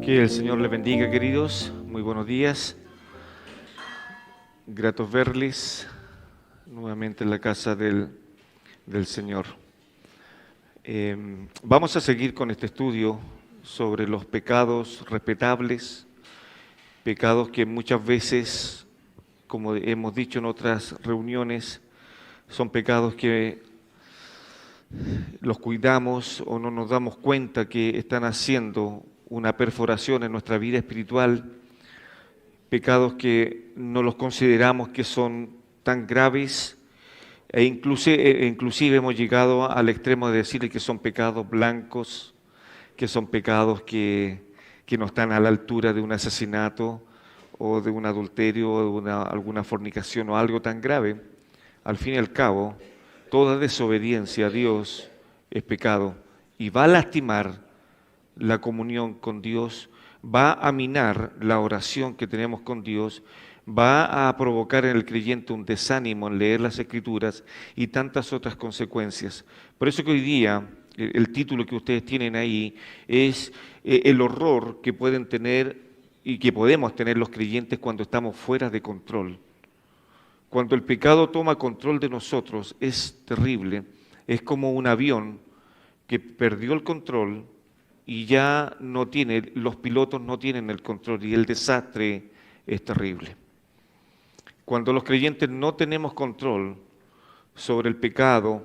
Que el Señor les bendiga, queridos. Muy buenos días. Gratos verles nuevamente en la casa del Señor. Vamos a seguir con este estudio sobre los pecados respetables, pecados que muchas veces, como hemos dicho en otras reuniones, son pecados que los cuidamos o no nos damos cuenta que están haciendo una perforación en nuestra vida espiritual, pecados que no los consideramos que son tan graves e inclusive hemos llegado al extremo de decir que son pecados blancos, que son pecados que no están a la altura de un asesinato o de un adulterio o de alguna fornicación o algo tan grave. Al fin y al cabo, toda desobediencia a Dios es pecado y va a lastimar la comunión con Dios, va a minar la oración que tenemos con Dios, va a provocar en el creyente un desánimo en leer las Escrituras y tantas otras consecuencias. Por eso que hoy día el título que ustedes tienen ahí es el horror que pueden tener y que podemos tener los creyentes cuando estamos fuera de control. Cuando el pecado toma control de nosotros es terrible, es como un avión que perdió el control y ya no tiene, los pilotos no tienen el control y el desastre es terrible. Cuando los creyentes no tenemos control sobre el pecado,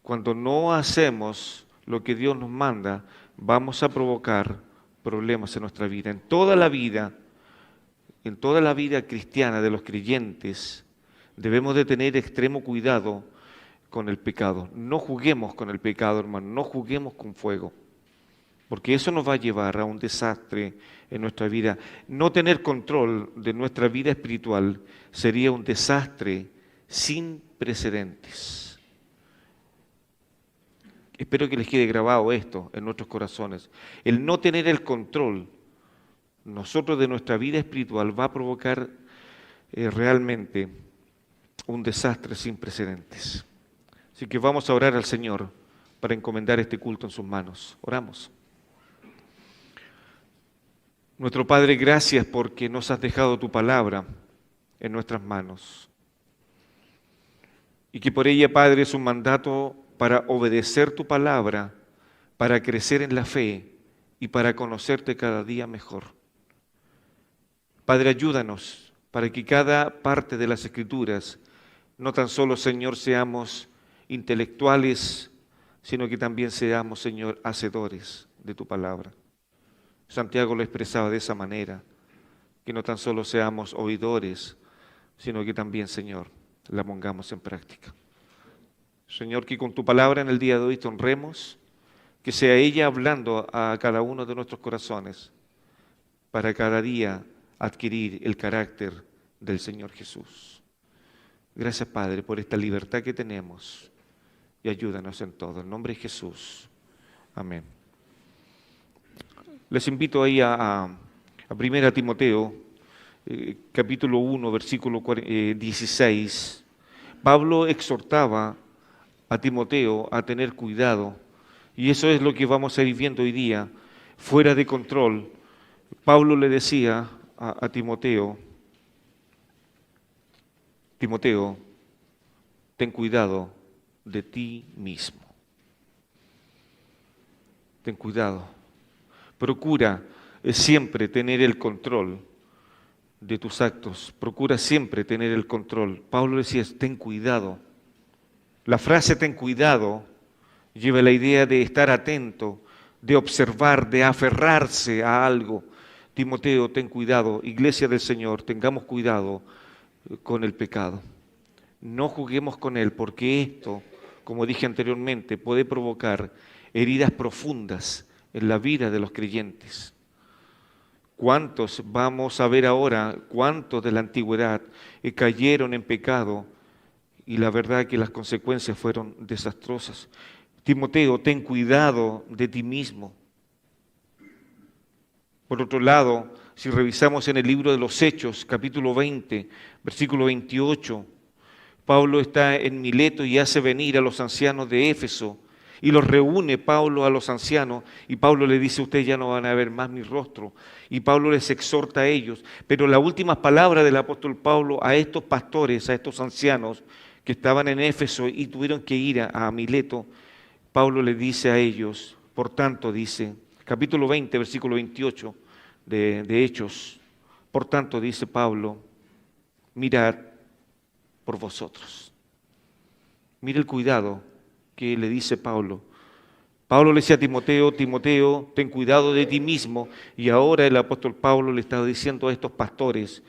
cuando no hacemos lo que Dios nos manda, vamos a provocar problemas en nuestra vida. En toda la vida cristiana de los creyentes, debemos de tener extremo cuidado con el pecado. No juguemos con el pecado, hermano, no juguemos con fuego, porque eso nos va a llevar a un desastre en nuestra vida. No tener control de nuestra vida espiritual sería un desastre sin precedentes. Espero que les quede grabado esto en nuestros corazones. El no tener el control nosotros de nuestra vida espiritual va a provocar realmente un desastre sin precedentes. Así que vamos a orar al Señor para encomendar este culto en sus manos. Oramos. Nuestro Padre, gracias porque nos has dejado tu palabra en nuestras manos. Y que por ella, Padre, es un mandato para obedecer tu palabra, para crecer en la fe y para conocerte cada día mejor. Padre, ayúdanos para que cada parte de las Escrituras, no tan solo, Señor, seamos intelectuales, sino que también seamos, Señor, hacedores de tu palabra. Santiago lo expresaba de esa manera, que no tan solo seamos oidores, sino que también, Señor, la pongamos en práctica. Señor, que con tu palabra en el día de hoy te honremos, que sea ella hablando a cada uno de nuestros corazones, para cada día adquirir el carácter del Señor Jesús. Gracias, Padre, por esta libertad que tenemos y ayúdanos en todo. En nombre de Jesús. Amén. Les invito ahí a 1 Timoteo, capítulo 1, versículo 16. Pablo exhortaba a Timoteo a tener cuidado, y eso es lo que vamos a ir viendo hoy día, fuera de control. Pablo le decía a Timoteo, Timoteo, ten cuidado de ti mismo. Ten cuidado. Procura siempre tener el control de tus actos. Procura siempre tener el control. Pablo decía, ten cuidado. La frase ten cuidado lleva la idea de estar atento, de observar, de aferrarse a algo. Timoteo, ten cuidado. Iglesia del Señor, tengamos cuidado con el pecado. No juguemos con él, porque esto, como dije anteriormente, puede provocar heridas profundas en la vida de los creyentes. ¿Cuántos vamos a ver ahora? ¿Cuántos de la antigüedad cayeron en pecado? Y la verdad que las consecuencias fueron desastrosas. Timoteo, ten cuidado de ti mismo. Por otro lado, si revisamos en el libro de los Hechos, capítulo 20, versículo 28, Pablo está en Mileto y hace venir a los ancianos de Éfeso Y los reúne Pablo a los ancianos y Pablo le dice, ustedes ya no van a ver más mi rostro. Y Pablo les exhorta a ellos. Pero las últimas palabras del apóstol Pablo a estos pastores, a estos ancianos que estaban en Éfeso y tuvieron que ir a Mileto, Pablo les dice a ellos, por tanto dice, capítulo 20, versículo 28 de Hechos, por tanto dice Pablo, mirad por vosotros. Mira el cuidado que le dice Pablo. Pablo le decía a Timoteo, Timoteo, ten cuidado de ti mismo. Y ahora el apóstol Pablo le está diciendo a estos pastores,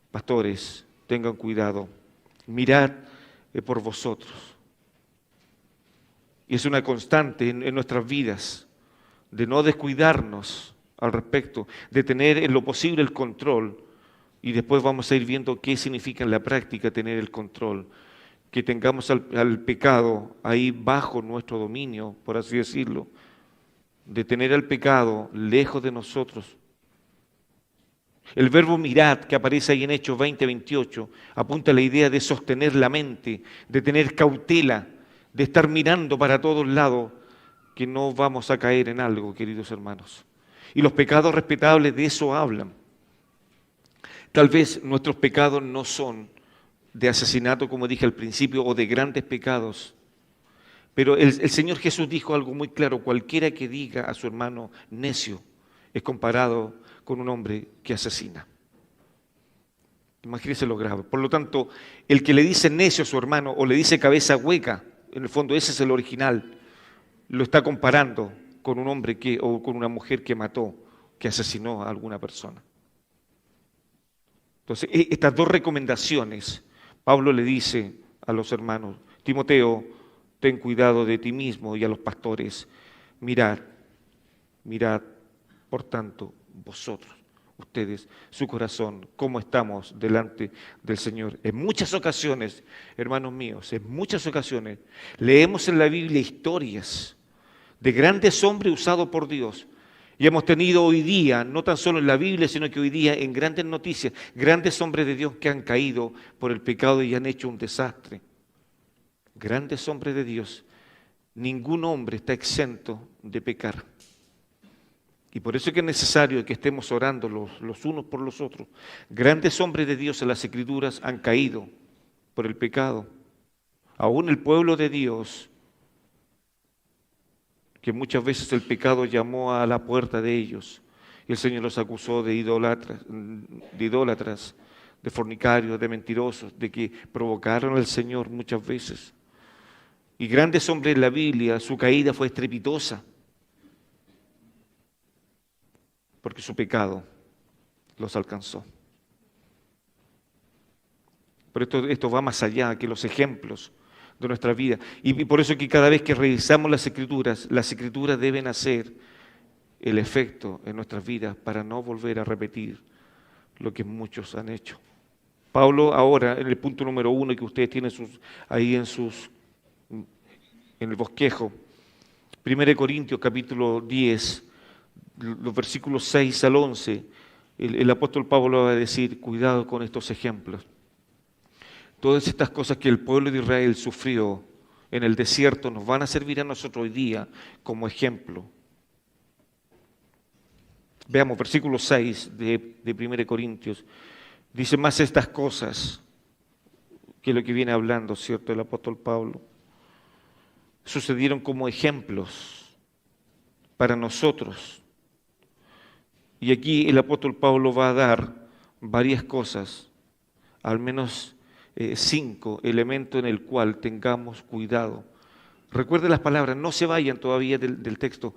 pastores, tengan cuidado, mirad por vosotros. Y es una constante en nuestras vidas de no descuidarnos al respecto, de tener en lo posible el control. Y después vamos a ir viendo qué significa en la práctica tener el control. Que tengamos al pecado ahí bajo nuestro dominio, por así decirlo, de tener al pecado lejos de nosotros. El verbo mirad, que aparece ahí en Hechos 20:28, apunta a la idea de sostener la mente, de tener cautela, de estar mirando para todos lados, que no vamos a caer en algo, queridos hermanos. Y los pecados respetables de eso hablan. Tal vez nuestros pecados no son de asesinato, como dije al principio, o de grandes pecados. Pero el Señor Jesús dijo algo muy claro, cualquiera que diga a su hermano necio es comparado con un hombre que asesina. Imagínense lo grave. Por lo tanto, el que le dice necio a su hermano o le dice cabeza hueca, en el fondo ese es el original, lo está comparando con un hombre o con una mujer que mató, que asesinó a alguna persona. Entonces, estas dos recomendaciones, Pablo le dice a los hermanos, Timoteo, ten cuidado de ti mismo, y a los pastores, mirad, por tanto, vosotros, ustedes, su corazón, cómo estamos delante del Señor. En muchas ocasiones, hermanos míos, en muchas ocasiones, leemos en la Biblia historias de grandes hombres usados por Dios. Y hemos tenido hoy día, no tan solo en la Biblia, sino que hoy día en grandes noticias, grandes hombres de Dios que han caído por el pecado y han hecho un desastre. Grandes hombres de Dios. Ningún hombre está exento de pecar. Y por eso es que es necesario que estemos orando los unos por los otros. Grandes hombres de Dios en las Escrituras han caído por el pecado. Aún el pueblo de Dios, que muchas veces el pecado llamó a la puerta de ellos, y el Señor los acusó de idólatras, de fornicarios, de mentirosos, de que provocaron al Señor muchas veces. Y grandes hombres en la Biblia, su caída fue estrepitosa, porque su pecado los alcanzó. Pero esto va más allá que los ejemplos de nuestra vida. Y por eso que cada vez que revisamos las Escrituras deben hacer el efecto en nuestras vidas para no volver a repetir lo que muchos han hecho. Pablo ahora, en el punto número 1 que ustedes tienen ahí en el bosquejo, 1 Corintios capítulo 10, los versículos 6 al 11, el apóstol Pablo va a decir, cuidado con estos ejemplos. Todas estas cosas que el pueblo de Israel sufrió en el desierto nos van a servir a nosotros hoy día como ejemplo. Veamos, versículo 6 de 1 Corintios. Dice más estas cosas que lo que viene hablando, ¿cierto? El apóstol Pablo. Sucedieron como ejemplos para nosotros. Y aquí el apóstol Pablo va a dar varias cosas, al menos 5 elementos en el cual tengamos cuidado. Recuerde las palabras, no se vayan todavía del texto.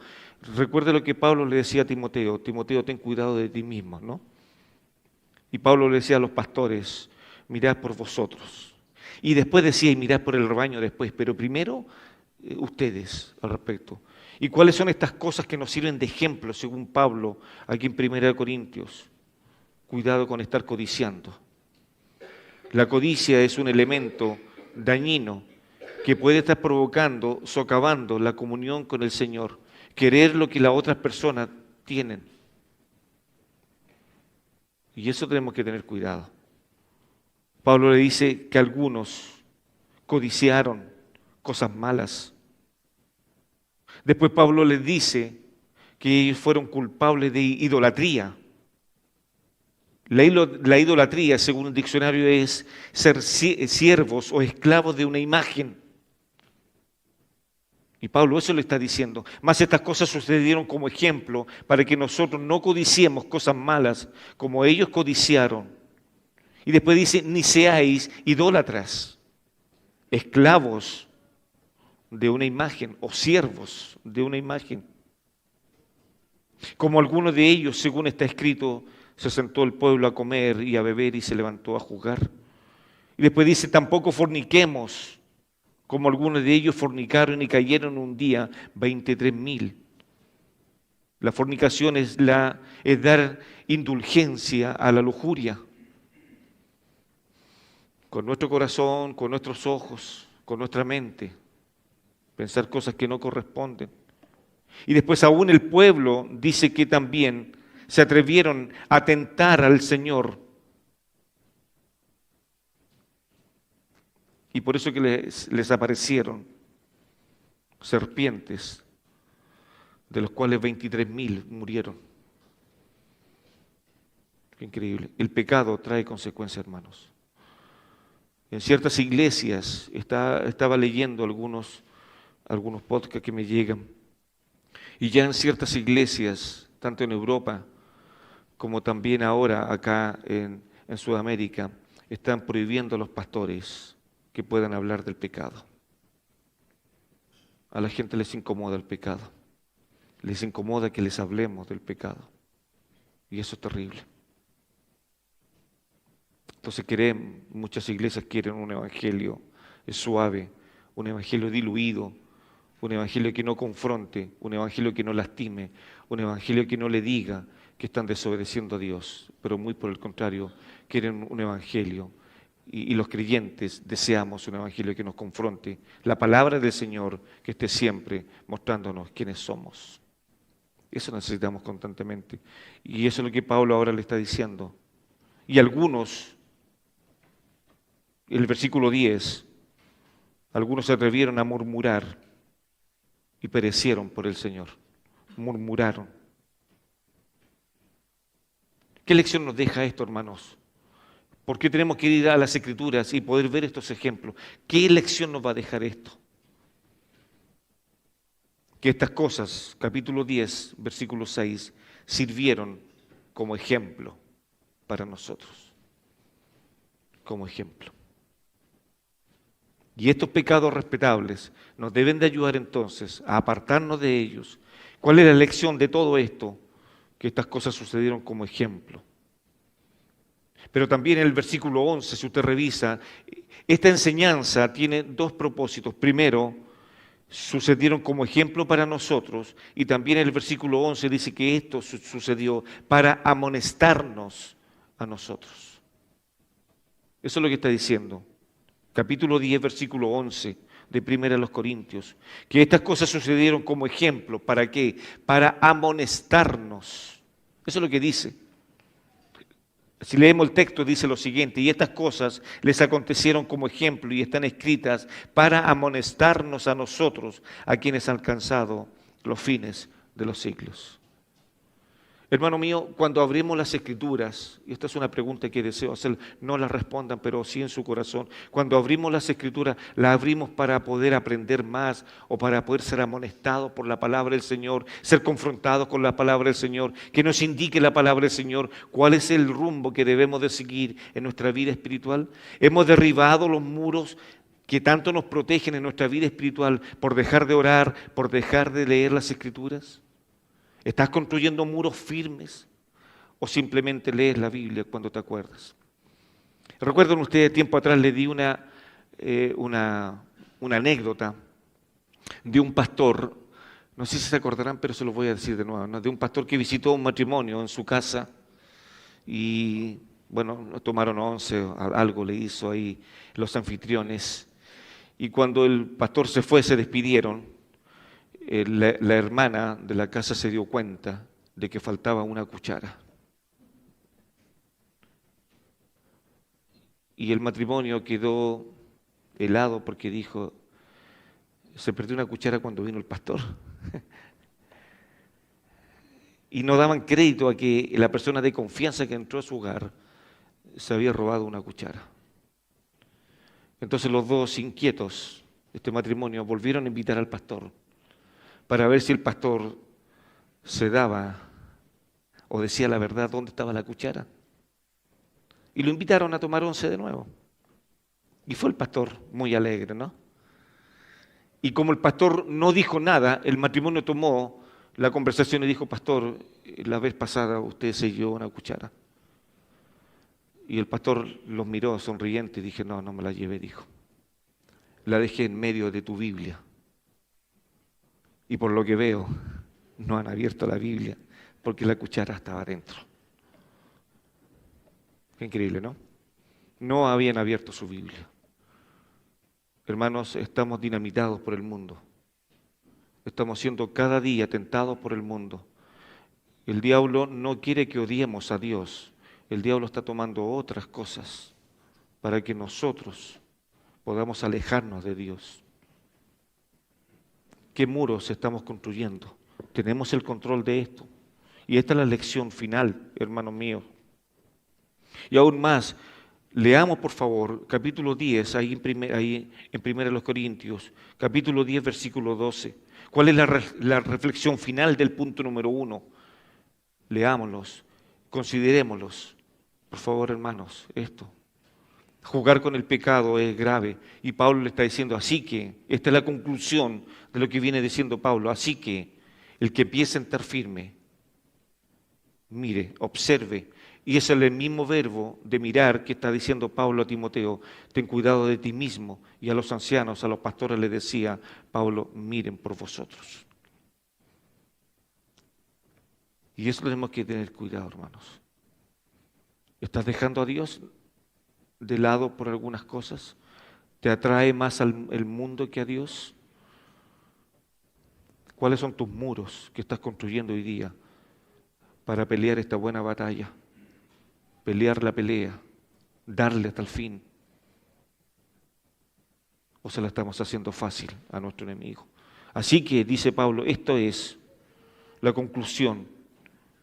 Recuerde lo que Pablo le decía a Timoteo. Timoteo, ten cuidado de ti mismo, ¿no? Y Pablo le decía a los pastores, mirad por vosotros. Y después decía, y mirad por el rebaño después, pero primero ustedes al respecto. ¿Y cuáles son estas cosas que nos sirven de ejemplo, según Pablo, aquí en 1 Corintios? Cuidado con estar codiciando. La codicia es un elemento dañino que puede estar provocando, socavando la comunión con el Señor, querer lo que las otras personas tienen. Y eso tenemos que tener cuidado. Pablo le dice que algunos codiciaron cosas malas. Después Pablo les dice que ellos fueron culpables de idolatría. La idolatría, según el diccionario, es ser siervos o esclavos de una imagen. Y Pablo eso le está diciendo. Más estas cosas sucedieron como ejemplo para que nosotros no codiciemos cosas malas como ellos codiciaron. Y después dice, ni seáis idólatras, esclavos de una imagen o siervos de una imagen. Como algunos de ellos, según está escrito, se sentó el pueblo a comer y a beber y se levantó a jugar. Y después dice, tampoco forniquemos, como algunos de ellos fornicaron y cayeron un día 23.000. La fornicación es dar indulgencia a la lujuria. Con nuestro corazón, con nuestros ojos, con nuestra mente, pensar cosas que no corresponden. Y después aún el pueblo dice que también se atrevieron a tentar al Señor. Y por eso que les aparecieron serpientes, de los cuales 23.000 murieron. Qué increíble. El pecado trae consecuencias, hermanos. En ciertas iglesias, estaba leyendo algunos podcasts que me llegan, y ya en ciertas iglesias, tanto en Europa como también ahora acá en Sudamérica, están prohibiendo a los pastores que puedan hablar del pecado. A la gente les incomoda el pecado, les incomoda que les hablemos del pecado, y eso es terrible. Entonces muchas iglesias quieren un evangelio suave, un evangelio diluido, un evangelio que no confronte, un evangelio que no lastime, un evangelio que no le diga que están desobedeciendo a Dios, pero muy por el contrario, quieren un evangelio. Y los creyentes deseamos un evangelio que nos confronte, la palabra del Señor que esté siempre mostrándonos quiénes somos. Eso necesitamos constantemente. Y eso es lo que Pablo ahora le está diciendo. Y algunos, en el versículo 10, algunos se atrevieron a murmurar y perecieron por el Señor. Murmuraron. ¿Qué lección nos deja esto, hermanos? ¿Por qué tenemos que ir a las Escrituras y poder ver estos ejemplos? ¿Qué lección nos va a dejar esto? Que estas cosas, capítulo 10, versículo 6, sirvieron como ejemplo para nosotros. Como ejemplo. Y estos pecados respetables nos deben de ayudar entonces a apartarnos de ellos. ¿Cuál es la lección de todo esto? Que estas cosas sucedieron como ejemplo. Pero también en el versículo 11, si usted revisa, esta enseñanza tiene dos propósitos. Primero, sucedieron como ejemplo para nosotros, y también en el versículo 11 dice que esto sucedió para amonestarnos a nosotros. Eso es lo que está diciendo. Capítulo 10, versículo 11 de Primera de los Corintios, que estas cosas sucedieron como ejemplo. ¿Para qué? Para amonestarnos. Eso es lo que dice. Si leemos el texto, dice lo siguiente: y estas cosas les acontecieron como ejemplo y están escritas para amonestarnos a nosotros, a quienes han alcanzado los fines de los siglos. Hermano mío, cuando abrimos las Escrituras, y esta es una pregunta que deseo hacer, no la respondan, pero sí en su corazón. Cuando abrimos las Escrituras, las abrimos para poder aprender más o para poder ser amonestados por la palabra del Señor, ser confrontados con la palabra del Señor, que nos indique la palabra del Señor cuál es el rumbo que debemos de seguir en nuestra vida espiritual. Hemos derribado los muros que tanto nos protegen en nuestra vida espiritual por dejar de orar, por dejar de leer las Escrituras. ¿Estás construyendo muros firmes o simplemente lees la Biblia cuando te acuerdas? Recuerdan ustedes, tiempo atrás le di una anécdota de un pastor, no sé si se acordarán, pero se los voy a decir de nuevo, ¿no? De un pastor que visitó un matrimonio en su casa y, bueno, tomaron once, algo le hizo ahí los anfitriones, y cuando el pastor se fue, se despidieron. La hermana de la casa se dio cuenta de que faltaba una cuchara. Y el matrimonio quedó helado porque dijo, se perdió una cuchara cuando vino el pastor. Y no daban crédito a que la persona de confianza que entró a su hogar se había robado una cuchara. Entonces los dos inquietos, este matrimonio, volvieron a invitar al pastor para ver si el pastor se daba o decía la verdad dónde estaba la cuchara. Y lo invitaron a tomar once de nuevo. Y fue el pastor muy alegre, ¿no? Y como el pastor no dijo nada, el matrimonio tomó la conversación y dijo: pastor, la vez pasada usted se llevó una cuchara. Y el pastor los miró sonriente y dije: no, no me la llevé, dijo. La dejé en medio de tu Biblia. Y por lo que veo, no han abierto la Biblia porque la cuchara estaba dentro. Qué increíble, ¿no? No habían abierto su Biblia. Hermanos, estamos dinamitados por el mundo. Estamos siendo cada día tentados por el mundo. El diablo no quiere que odiemos a Dios. El diablo está tomando otras cosas para que nosotros podamos alejarnos de Dios. ¿Qué muros estamos construyendo? Tenemos el control de esto. Y esta es la lección final, hermanos míos. Y aún más, leamos por favor capítulo 10, ahí en 1 Corintios, capítulo 10, versículo 12. ¿Cuál es la reflexión final del punto número 1? Leámoslos, considerémoslos. Por favor, hermanos, esto. Jugar con el pecado es grave. Y Pablo le está diciendo, así que, esta es la conclusión de lo que viene diciendo Pablo, así que el que empiece a estar firme, mire, observe. Y ese es el mismo verbo de mirar que está diciendo Pablo a Timoteo. Ten cuidado de ti mismo. Y a los ancianos, a los pastores les decía Pablo, miren por vosotros. Y eso tenemos que tener cuidado, hermanos. ¿Estás dejando a Dios de lado por algunas cosas? ¿Te atrae más el mundo que a Dios? ¿Cuáles son tus muros que estás construyendo hoy día para pelear esta buena batalla? Pelear la pelea, darle hasta el fin. ¿O se la estamos haciendo fácil a nuestro enemigo? Así que, dice Pablo, esto es la conclusión.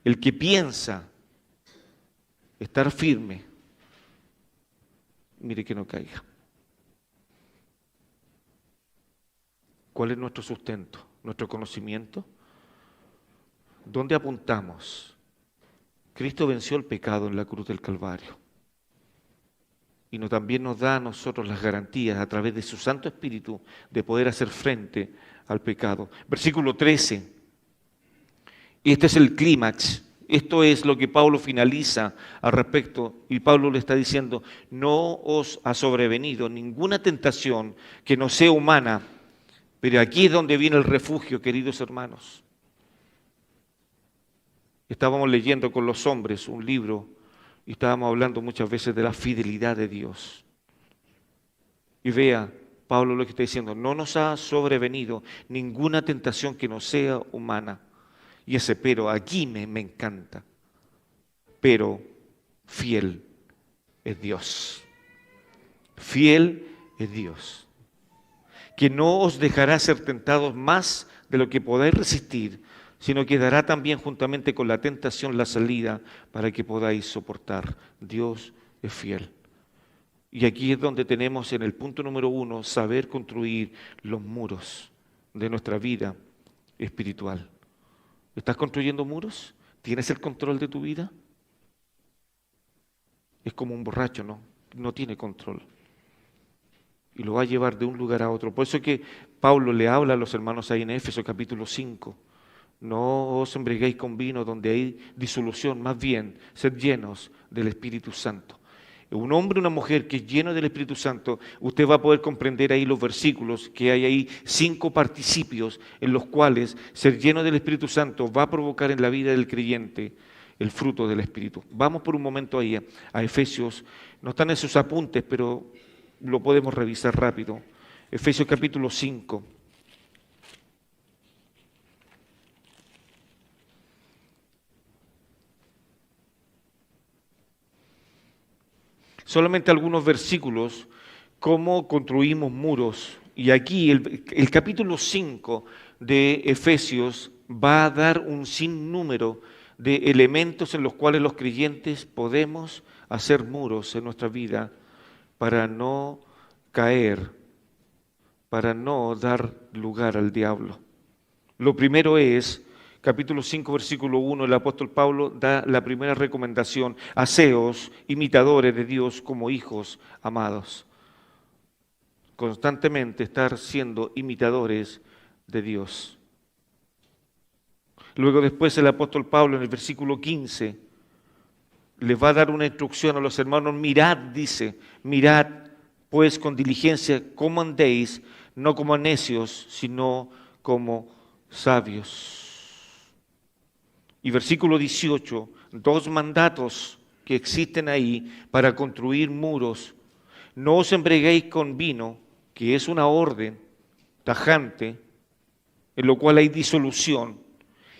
El que piensa estar firme, mire que no caiga. ¿Cuál es nuestro sustento? ¿Nuestro conocimiento? ¿Dónde apuntamos? Cristo venció el pecado en la cruz del Calvario. Y también nos da a nosotros las garantías a través de su Santo Espíritu de poder hacer frente al pecado. Versículo 13. Este es el clímax. Esto es lo que Pablo finaliza al respecto. Y Pablo le está diciendo, no os ha sobrevenido ninguna tentación que no sea humana. Pero aquí es donde viene el refugio, queridos hermanos. Estábamos leyendo con los hombres un libro y estábamos hablando muchas veces de la fidelidad de Dios. Y vea, Pablo lo que está diciendo, no nos ha sobrevenido ninguna tentación que no sea humana. Y ese pero aquí me encanta. Pero fiel es Dios. Fiel es Dios. Que no os dejará ser tentados más de lo que podáis resistir, sino que dará también juntamente con la tentación la salida para que podáis soportar. Dios es fiel. Y aquí es donde tenemos en el punto número 1, saber construir los muros de nuestra vida espiritual. ¿Estás construyendo muros? ¿Tienes el control de tu vida? Es como un borracho, ¿no? No tiene control. Y lo va a llevar de un lugar a otro. Por eso es que Pablo le habla a los hermanos ahí en Éfeso capítulo 5. No os embriaguéis con vino donde hay disolución, más bien, sed llenos del Espíritu Santo. Un hombre o una mujer que es lleno del Espíritu Santo, usted va a poder comprender ahí los versículos, que hay ahí 5 participios en los cuales ser lleno del Espíritu Santo va a provocar en la vida del creyente el fruto del Espíritu. Vamos por un momento ahí a Efesios, no están en sus apuntes, pero lo podemos revisar rápido. Efesios capítulo 5. Solamente algunos versículos, cómo construimos muros Y aquí el capítulo 5 de Efesios va a dar un sinnúmero de elementos en los cuales los creyentes podemos hacer muros en nuestra vida para no caer, para no dar lugar al diablo. Lo primero es, capítulo 5, versículo 1, el apóstol Pablo da la primera recomendación: haceos imitadores de Dios como hijos amados. Constantemente estar siendo imitadores de Dios. Luego después el apóstol Pablo en el versículo 15 les va a dar una instrucción a los hermanos: mirad, dice, mirad pues con diligencia cómo andéis, no como necios, sino como sabios. Y versículo 18, dos mandatos que existen ahí para construir muros: no os embriaguéis con vino, que es una orden tajante, en lo cual hay disolución.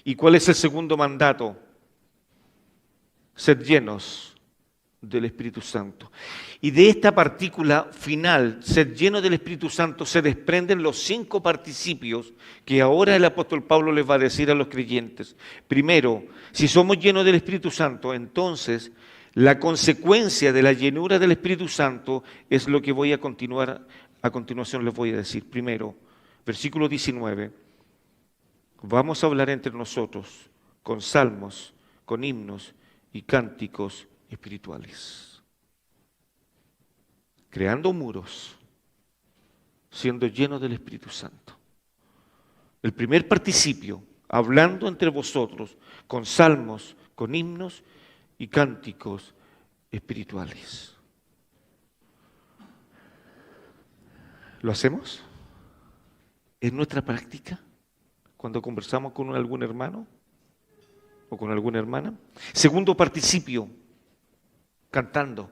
¿Y cuál es el segundo mandato? Sed llenos del Espíritu Santo. Y de esta partícula final, sed llenos del Espíritu Santo, se desprenden los 5 participios que ahora el apóstol Pablo les va a decir a los creyentes. Primero, si somos llenos del Espíritu Santo, entonces la consecuencia de la llenura del Espíritu Santo es lo que voy a continuación les voy a decir. Primero, versículo 19, vamos a hablar entre nosotros con salmos, con himnos y cánticos espirituales, creando muros, siendo llenos del Espíritu Santo. El primer participio, hablando entre vosotros con salmos, con himnos y cánticos espirituales. ¿Lo hacemos? ¿Es nuestra práctica cuando conversamos con algún hermano o con alguna hermana? Segundo participio, cantando.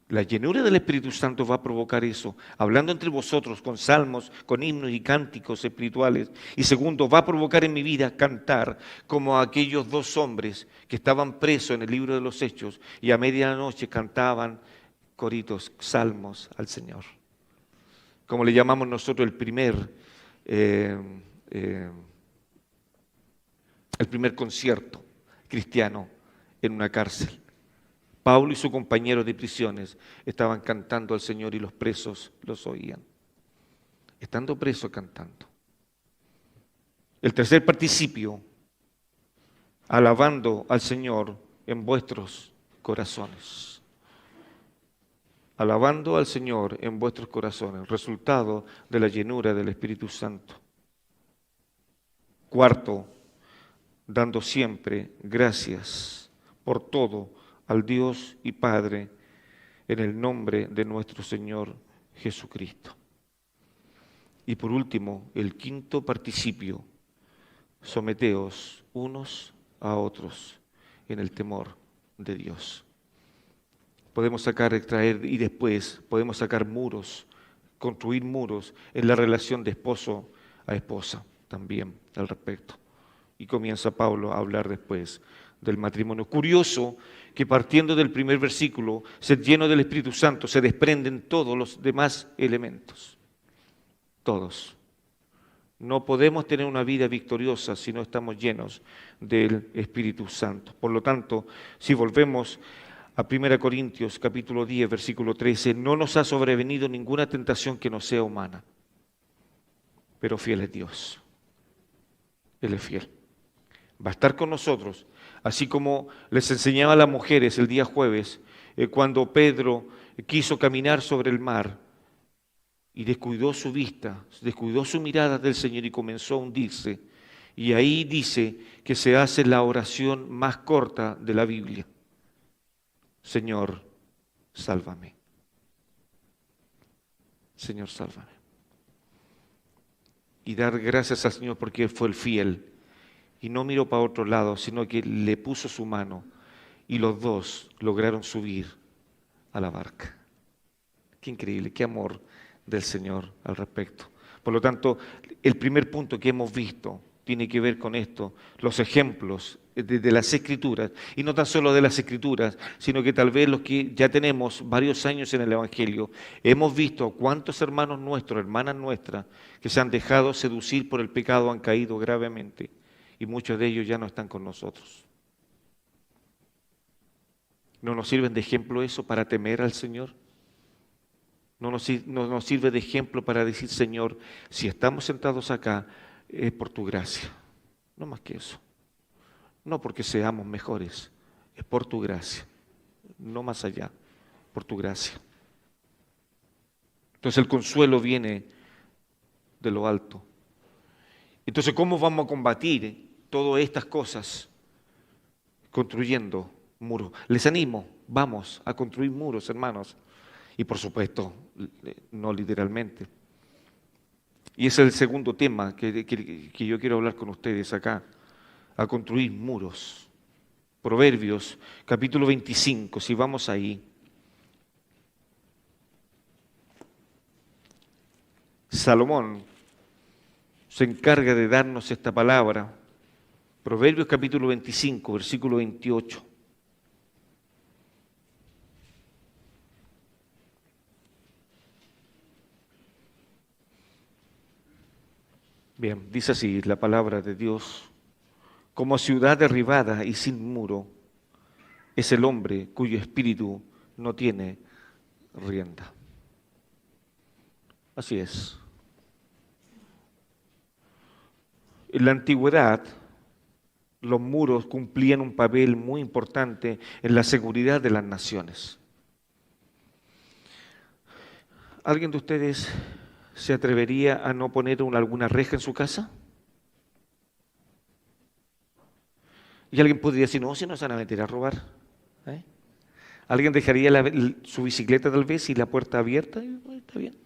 La llenura del Espíritu Santo va a provocar eso, hablando entre vosotros con salmos, con himnos y cánticos espirituales. Y segundo, va a provocar en mi vida cantar como aquellos 2 hombres que estaban presos en el libro de los Hechos y a medianoche cantaban coritos, salmos al Señor. Como le llamamos nosotros el primer concierto cristiano en una cárcel. Pablo y su compañero de prisiones estaban cantando al Señor y los presos los oían. Estando presos cantando. El tercer participio, alabando al Señor en vuestros corazones. Alabando al Señor en vuestros corazones, resultado de la llenura del Espíritu Santo. Cuarto, dando siempre gracias por todo al Dios y Padre en el nombre de nuestro Señor Jesucristo. Y por último, el quinto participio: someteos unos a otros en el temor de Dios. Podemos sacar, extraer y después podemos sacar muros, construir muros en la relación de esposo a esposa también al respecto. Y comienza Pablo a hablar después del matrimonio. Curioso que partiendo del primer versículo, sed lleno del Espíritu Santo, se desprenden todos los demás elementos. Todos. No podemos tener una vida victoriosa si no estamos llenos del Espíritu Santo. Por lo tanto, si volvemos a 1 Corintios capítulo 10, versículo 13, no nos ha sobrevenido ninguna tentación que no sea humana, pero fiel es Dios. Él es fiel. Va a estar con nosotros, así como les enseñaba a las mujeres el día jueves, cuando Pedro quiso caminar sobre el mar y descuidó su vista, descuidó su mirada del Señor y comenzó a hundirse. Y ahí dice que se hace la oración más corta de la Biblia: Señor, sálvame. Señor, sálvame. Y dar gracias al Señor porque Él fue el fiel. Y no miró para otro lado, sino que le puso su mano y los dos lograron subir a la barca. Qué increíble, qué amor del Señor al respecto. Por lo tanto, el primer punto que hemos visto tiene que ver con esto, los ejemplos de las Escrituras, y no tan solo de las Escrituras, sino que tal vez los que ya tenemos varios años en el Evangelio, hemos visto cuántos hermanos nuestros, hermanas nuestras, que se han dejado seducir por el pecado han caído gravemente, y muchos de ellos ya no están con nosotros. ¿No nos sirven de ejemplo eso para temer al Señor? No nos sirve de ejemplo para decir, Señor, si estamos sentados acá, es por tu gracia. No más que eso. No porque seamos mejores, es por tu gracia. No más allá, por tu gracia. Entonces el consuelo viene de lo alto. Entonces, ¿cómo vamos a combatir todas estas cosas? Construyendo muros. Les animo, vamos a construir muros, hermanos. Y por supuesto, no literalmente. Y ese es el segundo tema que yo quiero hablar con ustedes acá, a construir muros. Proverbios, capítulo 25, si vamos ahí. Salomón se encarga de darnos esta palabra. Proverbios capítulo 25, versículo 28. Bien, dice así la palabra de Dios. Como ciudad derribada y sin muro es el hombre cuyo espíritu no tiene rienda. Así es. En la antigüedad, los muros cumplían un papel muy importante en la seguridad de las naciones. ¿Alguien de ustedes se atrevería a no poner alguna reja en su casa? Y alguien podría decir, no, si no se van a meter a robar. ¿Eh? ¿Alguien dejaría su bicicleta tal vez y la puerta abierta? Está bien.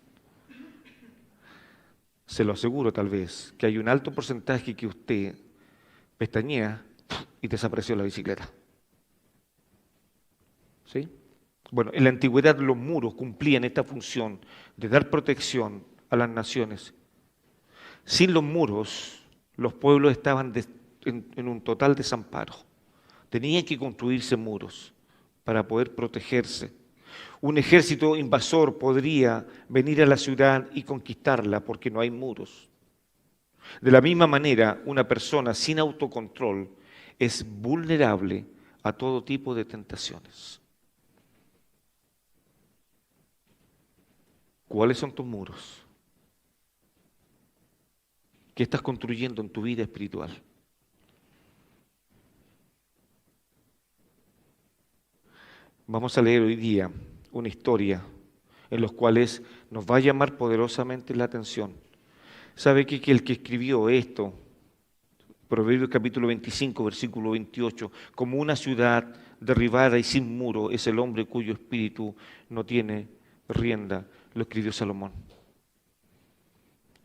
Se lo aseguro tal vez, que hay un alto porcentaje que usted pestañea y desapareció la bicicleta. ¿Sí? Bueno, en la antigüedad los muros cumplían esta función de dar protección a las naciones. Sin los muros, los pueblos estaban en un total desamparo. Tenían que construirse muros para poder protegerse. Un ejército invasor podría venir a la ciudad y conquistarla porque no hay muros. De la misma manera, una persona sin autocontrol es vulnerable a todo tipo de tentaciones. ¿Cuáles son tus muros? ¿Qué estás construyendo en tu vida espiritual? Vamos a leer hoy día una historia en los cuales nos va a llamar poderosamente la atención. ¿Sabe que el que escribió esto, Proverbios capítulo 25, versículo 28, como una ciudad derribada y sin muro es el hombre cuyo espíritu no tiene rienda? Lo escribió Salomón.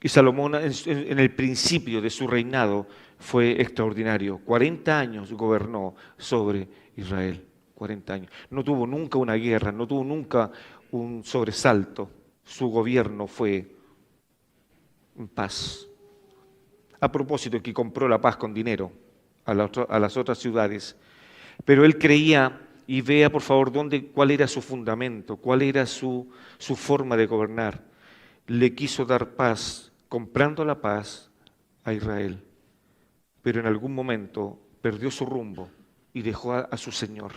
Y Salomón en el principio de su reinado fue extraordinario. 40 años gobernó sobre Israel. 40 años. No tuvo nunca una guerra, no tuvo nunca un sobresalto. Su gobierno fue en paz. A propósito, que compró la paz con dinero a las otras ciudades. Pero él creía, y vea por favor cuál era su fundamento, cuál era su forma de gobernar. Le quiso dar paz, comprando la paz a Israel. Pero en algún momento perdió su rumbo y dejó a su Señor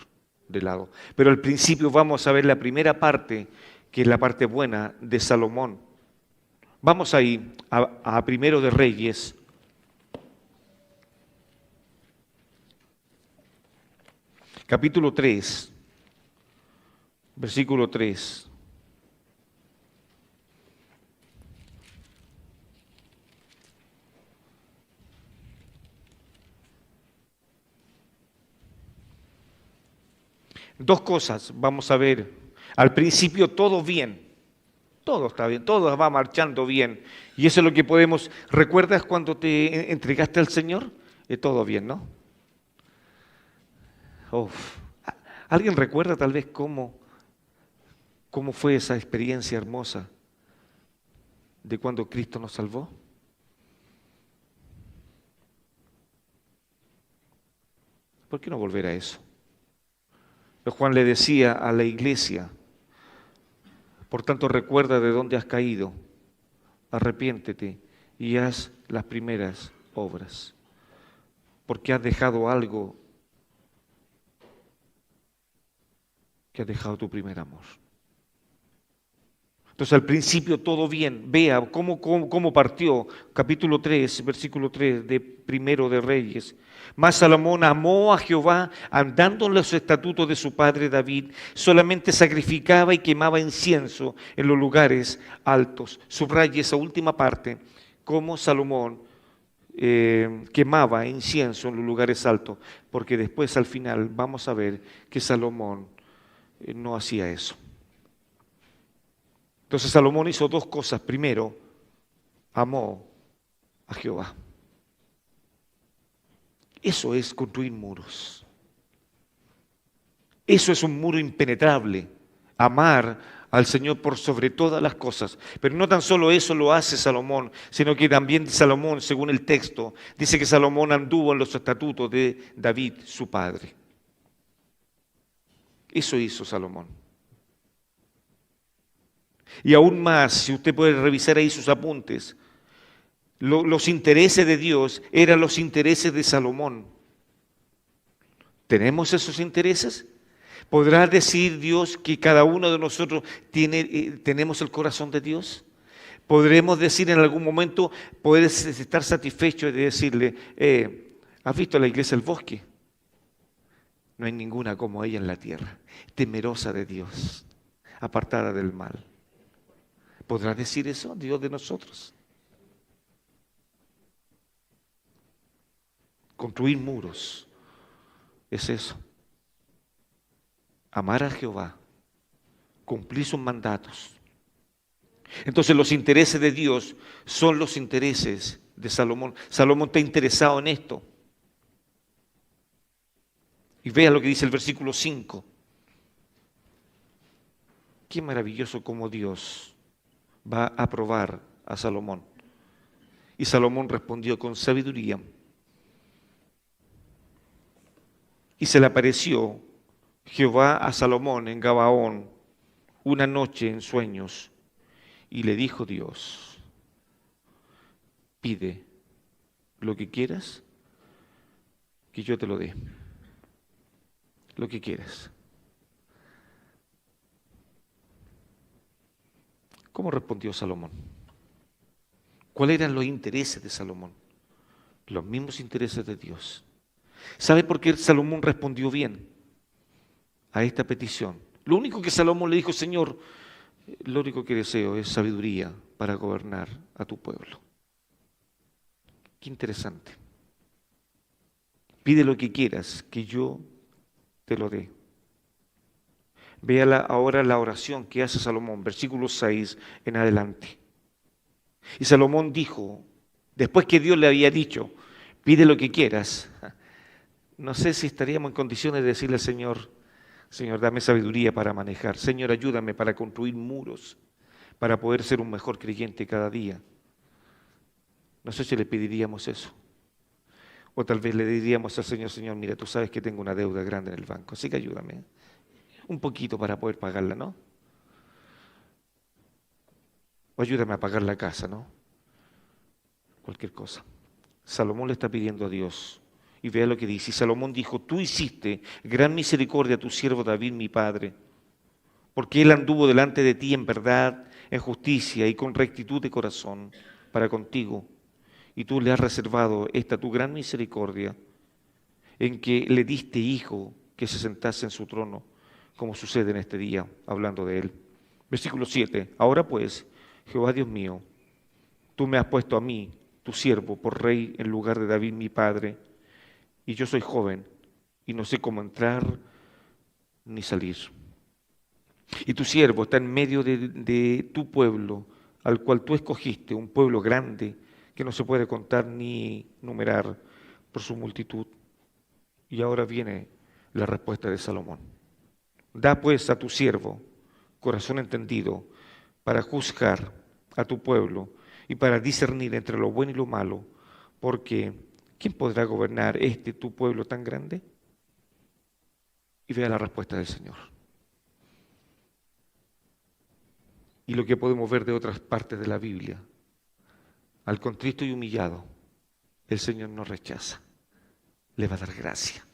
de lado. Pero al principio vamos a ver la primera parte, que es la parte buena de Salomón. Vamos ahí a Primero de Reyes. Capítulo 3, versículo 3. Dos cosas vamos a ver. Al principio todo bien, todo está bien, todo va marchando bien. Y eso es lo que podemos. ¿Recuerdas cuando te entregaste al Señor? Todo bien, ¿no? Uf. ¿Alguien recuerda tal vez cómo fue esa experiencia hermosa de cuando Cristo nos salvó? ¿Por qué no volver a eso? Pero Juan le decía a la iglesia, por tanto recuerda de dónde has caído, arrepiéntete y haz las primeras obras, porque has dejado algo, que has dejado tu primer amor. Entonces al principio todo bien, vea cómo partió, capítulo 3, versículo 3 de Primero de Reyes. Mas Salomón amó a Jehová andando en los estatutos de su padre David, solamente sacrificaba y quemaba incienso en los lugares altos. Subraye esa última parte, cómo Salomón quemaba incienso en los lugares altos, porque después al final vamos a ver que Salomón no hacía eso. Entonces Salomón hizo dos cosas. Primero, amó a Jehová. Eso es construir muros. Eso es un muro impenetrable. Amar al Señor por sobre todas las cosas. Pero no tan solo eso lo hace Salomón, sino que también Salomón, según el texto, dice que Salomón anduvo en los estatutos de David, su padre. Eso hizo Salomón. Y aún más, si usted puede revisar ahí sus apuntes, los intereses de Dios eran los intereses de Salomón. ¿Tenemos esos intereses? ¿Podrá decir Dios que cada uno de nosotros tenemos el corazón de Dios? ¿Podremos decir en algún momento, poder estar satisfechos de decirle, ¿has visto la iglesia del bosque? No hay ninguna como ella en la tierra, temerosa de Dios, apartada del mal. ¿Podrá decir eso Dios de nosotros? Construir muros es eso. Amar a Jehová, cumplir sus mandatos. Entonces los intereses de Dios son los intereses de Salomón. Salomón está interesado en esto. Y vea lo que dice el versículo 5. Qué maravilloso como Dios va a probar a Salomón. Y Salomón respondió con sabiduría. Y se le apareció Jehová a Salomón en Gabaón una noche en sueños. Y le dijo Dios, pide lo que quieras, que yo te lo dé. Lo que quieras. ¿Cómo respondió Salomón? ¿Cuáles eran los intereses de Salomón? Los mismos intereses de Dios. ¿Sabe por qué Salomón respondió bien a esta petición? Lo único que Salomón le dijo, Señor, lo único que deseo es sabiduría para gobernar a tu pueblo. Qué interesante. Pide lo que quieras, que yo te lo dé. Vea ahora la oración que hace Salomón, versículo 6 en adelante. Y Salomón dijo, después que Dios le había dicho, pide lo que quieras, no sé si estaríamos en condiciones de decirle al Señor, Señor, dame sabiduría para manejar, Señor, ayúdame para construir muros, para poder ser un mejor creyente cada día. No sé si le pediríamos eso. O tal vez le diríamos al Señor, Señor, mira, tú sabes que tengo una deuda grande en el banco, así que ayúdame un poquito para poder pagarla, ¿no? O ayúdame a pagar la casa, ¿no? Cualquier cosa. Salomón le está pidiendo a Dios. Y vea lo que dice. Y Salomón dijo, tú hiciste gran misericordia a tu siervo David, mi padre, porque él anduvo delante de ti en verdad, en justicia y con rectitud de corazón para contigo. Y tú le has reservado esta tu gran misericordia, en que le diste hijo que se sentase en su trono, como sucede en este día, hablando de él. Versículo 7. Ahora pues, Jehová Dios mío, tú me has puesto a mí, tu siervo, por rey en lugar de David mi padre, y yo soy joven, y no sé cómo entrar ni salir. Y tu siervo está en medio de tu pueblo, al cual tú escogiste, un pueblo grande, que no se puede contar ni numerar por su multitud. Y ahora viene la respuesta de Salomón. Da pues a tu siervo corazón entendido para juzgar a tu pueblo y para discernir entre lo bueno y lo malo, porque ¿quién podrá gobernar tu pueblo tan grande? y vea la respuesta del Señor. Y lo que podemos ver de otras partes de la Biblia, al contrito y humillado, el Señor no rechaza, le va a dar gracia.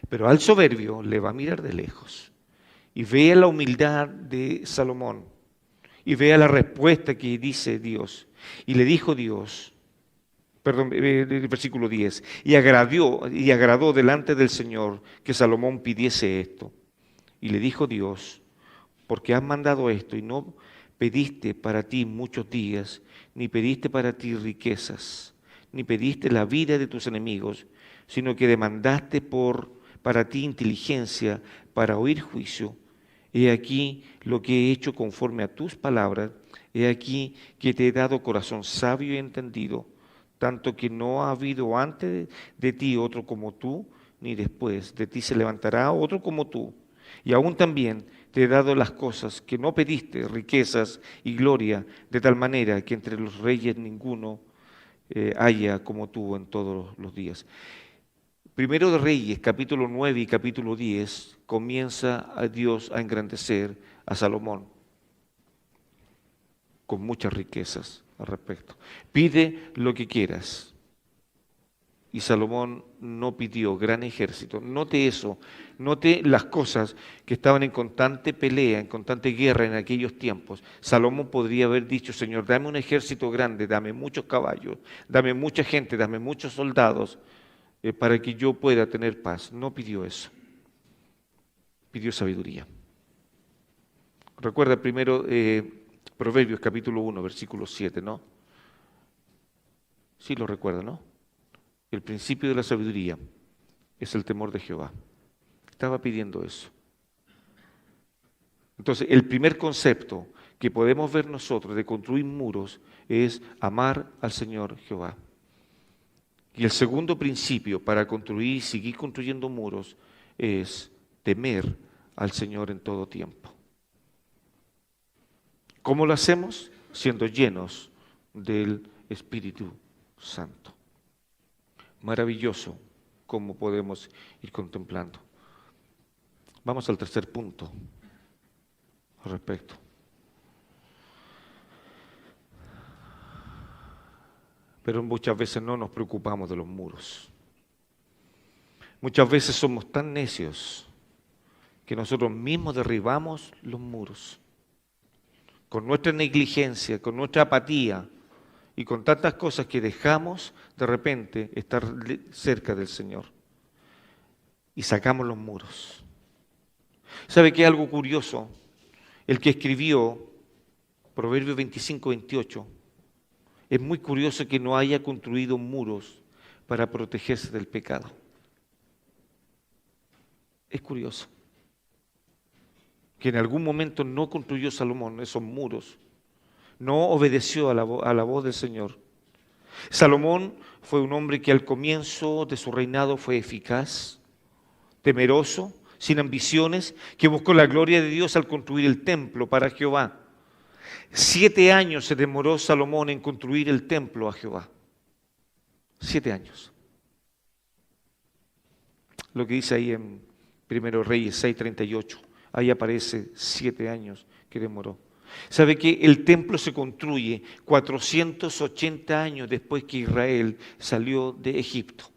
Pero al soberbio le va a mirar de lejos y vea la humildad de Salomón y vea la respuesta que dice Dios. Y le dijo Dios, perdón, el versículo 10, y agradó delante del Señor que Salomón pidiese esto. Y le dijo Dios, porque has mandado esto y no pediste para ti muchos días, ni pediste para ti riquezas, ni pediste la vida de tus enemigos, sino que demandaste para ti inteligencia para oír juicio. He aquí lo que he hecho conforme a tus palabras, he aquí que te he dado corazón sabio y entendido, tanto que no ha habido antes de ti otro como tú, ni después de ti se levantará otro como tú. Y aún también te he dado las cosas que no pediste, riquezas y gloria, de tal manera que entre los reyes ninguno haya como tú en todos los días. Primero de Reyes, capítulo 9 y capítulo 10, comienza a Dios a engrandecer a Salomón con muchas riquezas al respecto. Pide lo que quieras. Y Salomón no pidió gran ejército. Note eso, note las cosas que estaban en constante pelea, en constante guerra en aquellos tiempos. Salomón podría haber dicho, Señor, dame un ejército grande, dame muchos caballos, dame mucha gente, dame muchos soldados, para que yo pueda tener paz. No pidió eso, pidió sabiduría. Recuerda primero Proverbios capítulo 1, versículo 7, ¿no? Sí lo recuerda, ¿no? El principio de la sabiduría es el temor de Jehová. Estaba pidiendo eso. Entonces, el primer concepto que podemos ver nosotros de construir muros es amar al Señor Jehová. Y el segundo principio para construir y seguir construyendo muros es temer al Señor en todo tiempo. ¿Cómo lo hacemos? Siendo llenos del Espíritu Santo. Maravilloso cómo podemos ir contemplando. Vamos al tercer punto al respecto. Pero muchas veces no nos preocupamos de los muros. Muchas veces somos tan necios que nosotros mismos derribamos los muros. Con nuestra negligencia, con nuestra apatía y con tantas cosas que dejamos de repente estar cerca del Señor. Y sacamos los muros. ¿Sabe qué es algo curioso? El que escribió Proverbios 25-28, es muy curioso que no haya construido muros para protegerse del pecado. Es curioso que en algún momento no construyó Salomón esos muros, no obedeció a la voz del Señor. Salomón fue un hombre que al comienzo de su reinado fue eficaz, temeroso, sin ambiciones, que buscó la gloria de Dios al construir el templo para Jehová. 7 años se demoró Salomón en construir el templo a Jehová. 7 años. Lo que dice ahí en 1 Reyes 6:38. Ahí aparece 7 años que demoró. ¿Sabe que el templo se construye 480 años después que Israel salió de Egipto?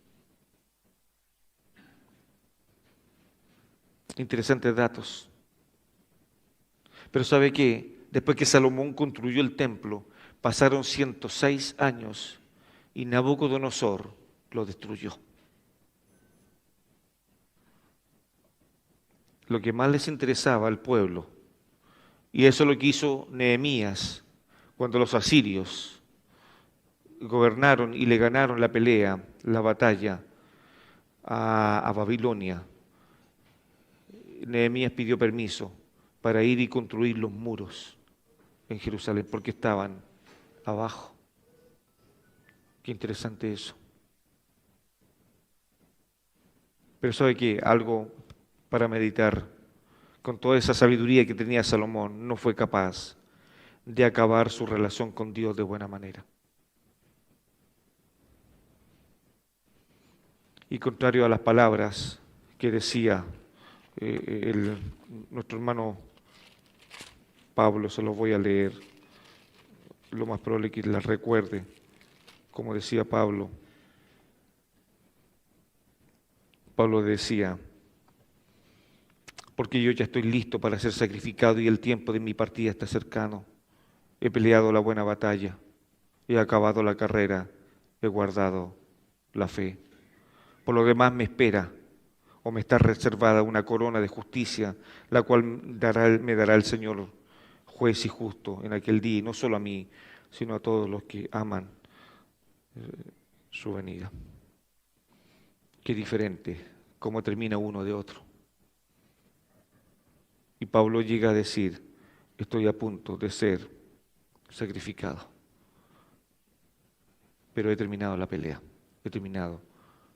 Interesantes datos. Pero ¿sabe qué? Después que Salomón construyó el templo, pasaron 106 años y Nabucodonosor lo destruyó. Lo que más les interesaba al pueblo, y eso es lo que hizo Nehemías cuando los asirios gobernaron y le ganaron la pelea, la batalla a Babilonia. Nehemías pidió permiso para ir y construir los muros en Jerusalén porque estaban abajo. Qué interesante eso. Pero ¿sabe qué? Algo para meditar. Con toda esa sabiduría que tenía Salomón, no fue capaz de acabar su relación con Dios de buena manera. Y contrario a las palabras que decía nuestro hermano Pablo, se los voy a leer, lo más probable es que las recuerde, como decía Pablo. Pablo decía, porque yo ya estoy listo para ser sacrificado y el tiempo de mi partida está cercano. He peleado la buena batalla, he acabado la carrera, he guardado la fe. Por lo demás me espera o me está reservada una corona de justicia, la cual me dará el Señor, juez y justo, en aquel día, y no solo a mí, sino a todos los que aman su venida. Qué diferente cómo termina uno de otro. Y Pablo llega a decir, estoy a punto de ser sacrificado, pero he terminado la pelea, he terminado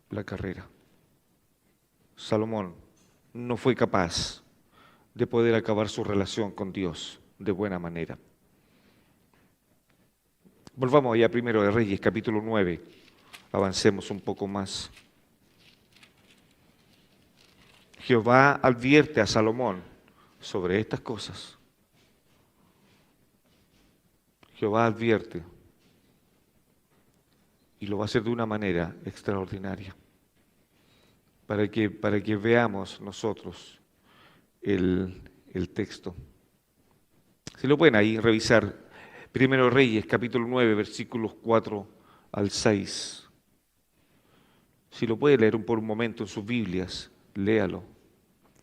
la carrera. Salomón no fue capaz de poder acabar su relación con Dios de buena manera. Volvamos allá primero de Reyes, capítulo 9. Avancemos un poco más. Jehová advierte a Salomón sobre estas cosas. Jehová advierte y lo va a hacer de una manera extraordinaria para que veamos nosotros el texto. Si lo pueden ahí revisar, primero Reyes, capítulo 9, versículos 4 al 6. Si lo puede leer por un momento en sus Biblias, léalo,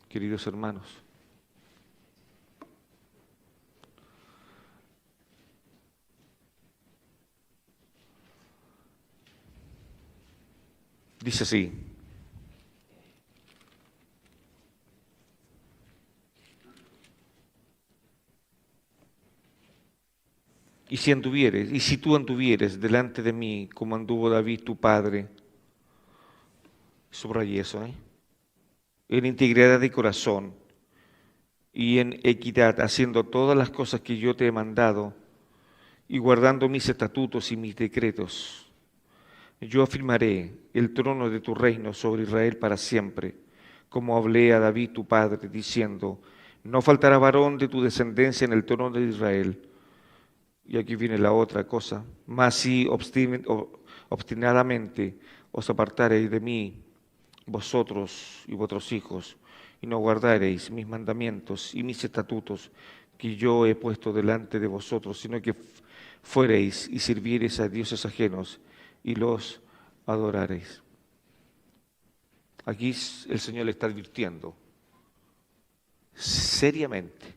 queridos hermanos. Dice así. Y si tú anduvieres delante de mí como anduvo David tu padre, subrayé eso, en integridad de corazón y en equidad, haciendo todas las cosas que yo te he mandado y guardando mis estatutos y mis decretos, yo afirmaré el trono de tu reino sobre Israel para siempre, como hablé a David tu padre, diciendo, no faltará varón de tu descendencia en el trono de Israel. Y aquí viene la otra cosa, mas si obstinadamente os apartareis de mí, vosotros y vuestros hijos, y no guardareis mis mandamientos y mis estatutos que yo he puesto delante de vosotros, sino que fuereis y sirviereis a dioses ajenos y los adorareis. Aquí el Señor le está advirtiendo seriamente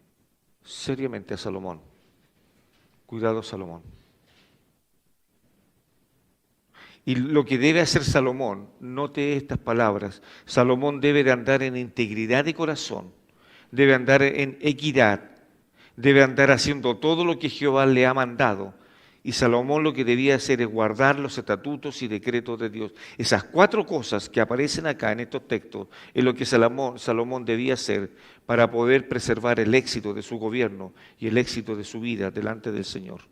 a Salomón. Cuidado, Salomón. Y lo que debe hacer Salomón, note estas palabras, Salomón debe de andar en integridad de corazón, debe andar en equidad, debe andar haciendo todo lo que Jehová le ha mandado. Y Salomón lo que debía hacer es guardar los estatutos y decretos de Dios. Esas cuatro cosas que aparecen acá en estos textos es lo que Salomón debía hacer para poder preservar el éxito de su gobierno y el éxito de su vida delante del Señor.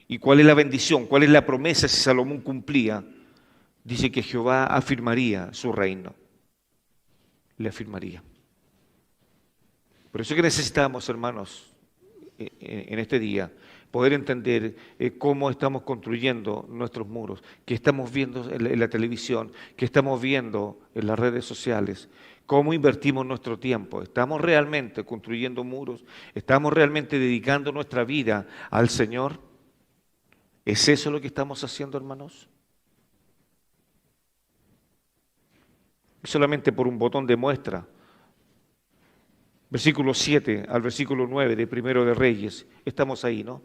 ¿Y cuál es la bendición? ¿Cuál es la promesa si Salomón cumplía? Dice que Jehová afirmaría su reino. Le afirmaría. Por eso que necesitamos, hermanos, en este día, poder entender cómo estamos construyendo nuestros muros, que estamos viendo en la televisión, que estamos viendo en las redes sociales, cómo invertimos nuestro tiempo. ¿Estamos realmente construyendo muros? ¿Estamos realmente dedicando nuestra vida al Señor? ¿Es eso lo que estamos haciendo, hermanos? Solamente por un botón de muestra. Versículo 7 al versículo 9 de Primero de Reyes. Estamos ahí, ¿no?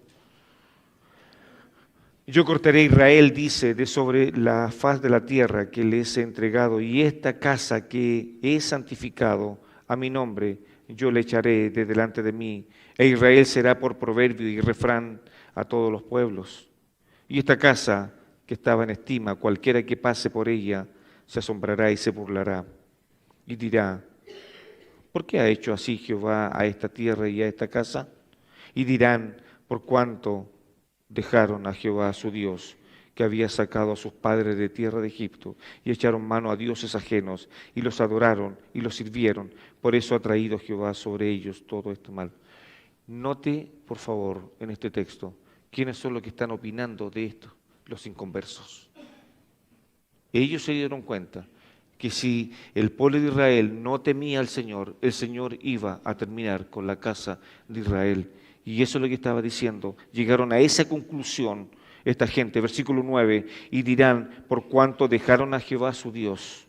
Yo cortaré a Israel, dice, de sobre la faz de la tierra que les he entregado, y esta casa que he santificado a mi nombre, yo le echaré de delante de mí, e Israel será por proverbio y refrán a todos los pueblos. Y esta casa que estaba en estima, cualquiera que pase por ella, se asombrará y se burlará, y dirá, ¿por qué ha hecho así Jehová a esta tierra y a esta casa? Y dirán, por cuanto dejaron a Jehová su Dios, que había sacado a sus padres de tierra de Egipto, y echaron mano a dioses ajenos, y los adoraron y los sirvieron. Por eso ha traído Jehová sobre ellos todo este mal. Note, por favor, en este texto, quiénes son los que están opinando de esto, los inconversos. Ellos se dieron cuenta que si el pueblo de Israel no temía al Señor, el Señor iba a terminar con la casa de Israel. Y eso es lo que estaba diciendo. Llegaron a esa conclusión esta gente, versículo 9, y dirán, por cuanto dejaron a Jehová su Dios.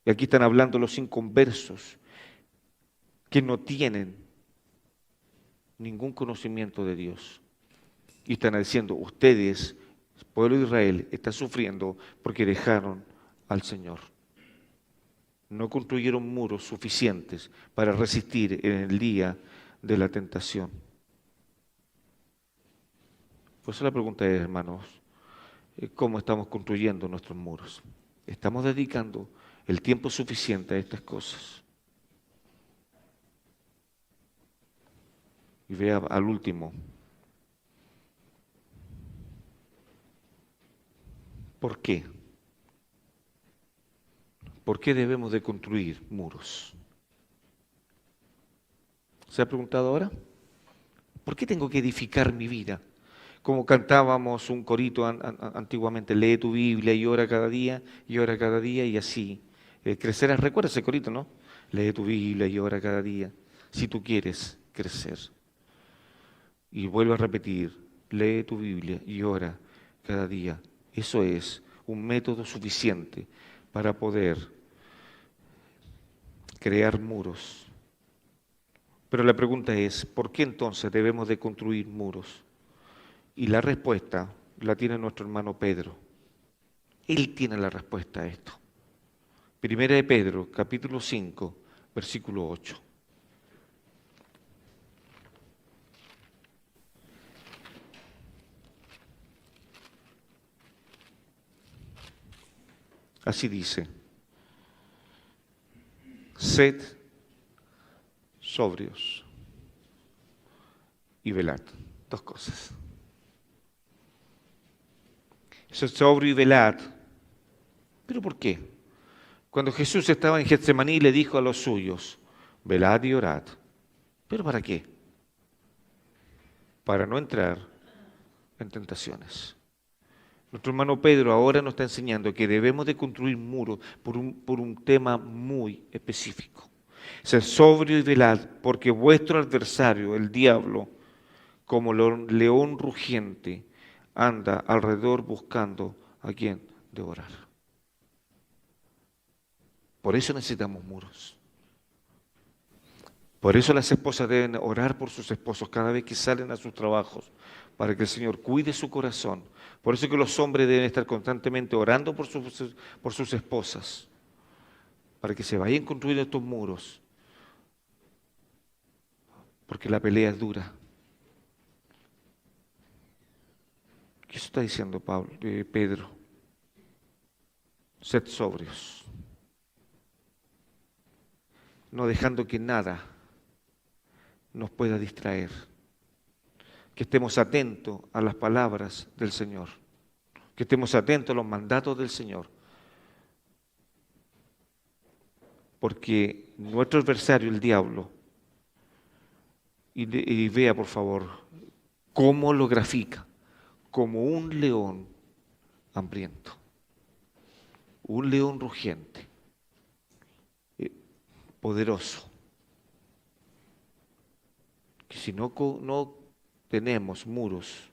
Y aquí están hablando los inconversos, que no tienen ningún conocimiento de Dios. Y están diciendo, ustedes, el pueblo de Israel, está sufriendo porque dejaron al Señor. No construyeron muros suficientes para resistir en el día de la tentación. Por eso la pregunta es, hermanos, ¿cómo estamos construyendo nuestros muros? ¿Estamos dedicando el tiempo suficiente a estas cosas? Y vea al último. ¿Por qué? ¿Por qué debemos de construir muros? ¿Se ha preguntado ahora? ¿Por qué tengo que edificar mi vida? Como cantábamos un corito antiguamente, lee tu Biblia y ora cada día, y ora cada día, y así crecerás. Recuerda ese corito, ¿no? Lee tu Biblia y ora cada día, si tú quieres crecer. Y vuelvo a repetir, lee tu Biblia y ora cada día. Eso es un método suficiente para poder crear muros. Pero la pregunta es, ¿por qué entonces debemos de construir muros? Y la respuesta la tiene nuestro hermano Pedro. Él tiene la respuesta a esto. Primera de Pedro, capítulo 5, versículo 8. Así dice, sed sobrios y velad. Dos cosas. Sed sobrio y velad. ¿Pero por qué? Cuando Jesús estaba en Getsemaní le dijo a los suyos, velad y orad. ¿Pero para qué? Para no entrar en tentaciones. Nuestro hermano Pedro ahora nos está enseñando que debemos de construir muros por un tema muy específico. Ser sobrio y velad, porque vuestro adversario, el diablo, como león rugiente, anda alrededor buscando a quien devorar. Por eso necesitamos muros. Por eso las esposas deben orar por sus esposos cada vez que salen a sus trabajos, para que el Señor cuide su corazón. Por eso que los hombres deben estar constantemente orando por sus esposas, para que se vayan construyendo estos muros, porque la pelea es dura. ¿Qué está diciendo Pedro? Sed sobrios, no dejando que nada nos pueda distraer. Que estemos atentos a las palabras del Señor, que estemos atentos a los mandatos del Señor, porque nuestro adversario, el diablo, y vea por favor cómo lo grafica, como un león hambriento, un león rugiente, poderoso, que si no tenemos muros,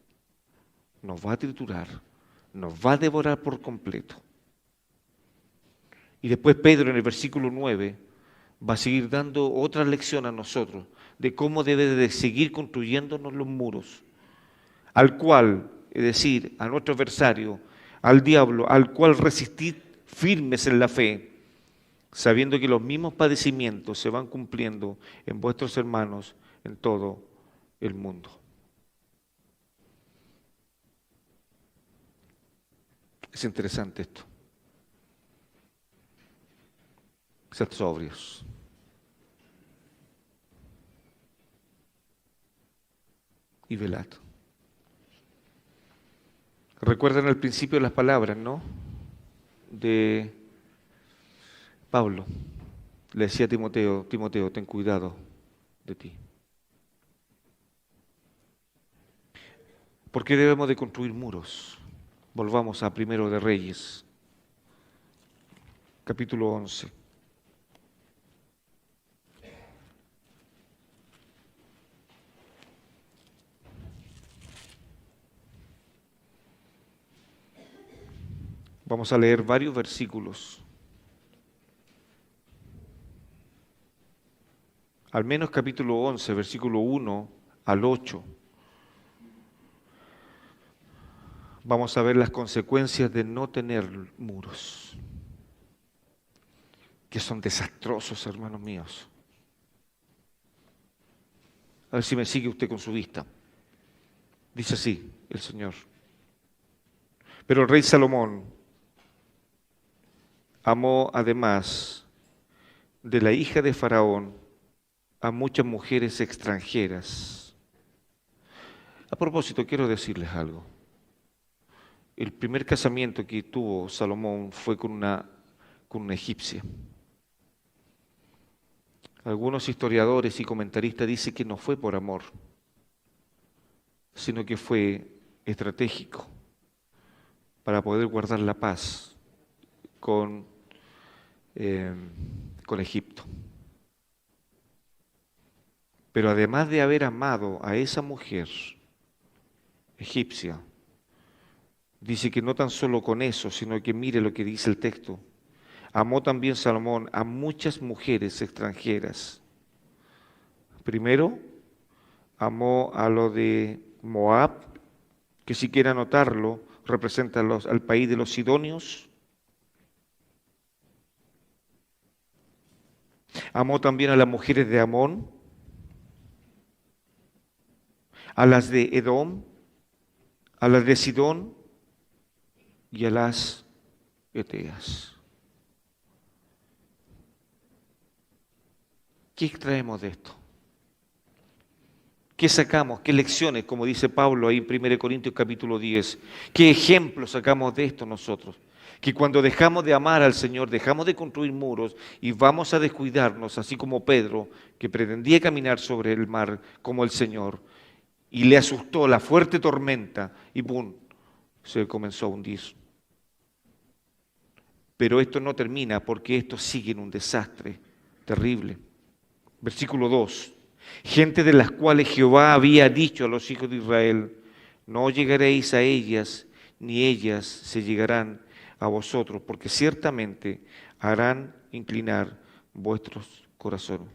nos va a triturar, nos va a devorar por completo. Y después Pedro en el versículo 9 va a seguir dando otra lección a nosotros de cómo debe de seguir construyéndonos los muros, al cual, es decir, a nuestro adversario, al diablo, al cual resistir firmes en la fe, sabiendo que los mismos padecimientos se van cumpliendo en vuestros hermanos en todo el mundo. Es interesante esto. Sed sobrios. Y velad. Recuerdan al principio las palabras, ¿no? De Pablo. Le decía a Timoteo, Timoteo, ten cuidado de ti. ¿Por qué debemos de construir muros? Volvamos a Primero de Reyes, capítulo 11. Vamos a leer varios versículos, al menos capítulo 11, versículo 1 al 8. Vamos a ver las consecuencias de no tener muros, que son desastrosos, hermanos míos. A ver si me sigue usted con su vista. Dice así el Señor. Pero el rey Salomón amó además de la hija de Faraón a muchas mujeres extranjeras. A propósito, quiero decirles algo. El primer casamiento que tuvo Salomón fue con una egipcia. Algunos historiadores y comentaristas dicen que no fue por amor, sino que fue estratégico para poder guardar la paz con, con Egipto. Pero además de haber amado a esa mujer egipcia, dice que no tan solo con eso, sino que mire lo que dice el texto. Amó también Salomón a muchas mujeres extranjeras. Primero, amó a lo de Moab, que si quiere anotarlo, representa al país de los sidonios. Amó también a las mujeres de Amón, a las de Edom, a las de Sidón y a las Eteas. ¿Qué extraemos de esto? ¿Qué sacamos? ¿Qué lecciones? Como dice Pablo ahí en 1 Corintios capítulo 10. ¿Qué ejemplos sacamos de esto nosotros? Que cuando dejamos de amar al Señor, dejamos de construir muros y vamos a descuidarnos, así como Pedro, que pretendía caminar sobre el mar como el Señor, y le asustó la fuerte tormenta y ¡pum!, se comenzó a hundir. Pero esto no termina porque esto sigue en un desastre terrible. Versículo 2. Gente de las cuales Jehová había dicho a los hijos de Israel, no llegaréis a ellas, ni ellas se llegarán a vosotros, porque ciertamente harán inclinar vuestros corazones.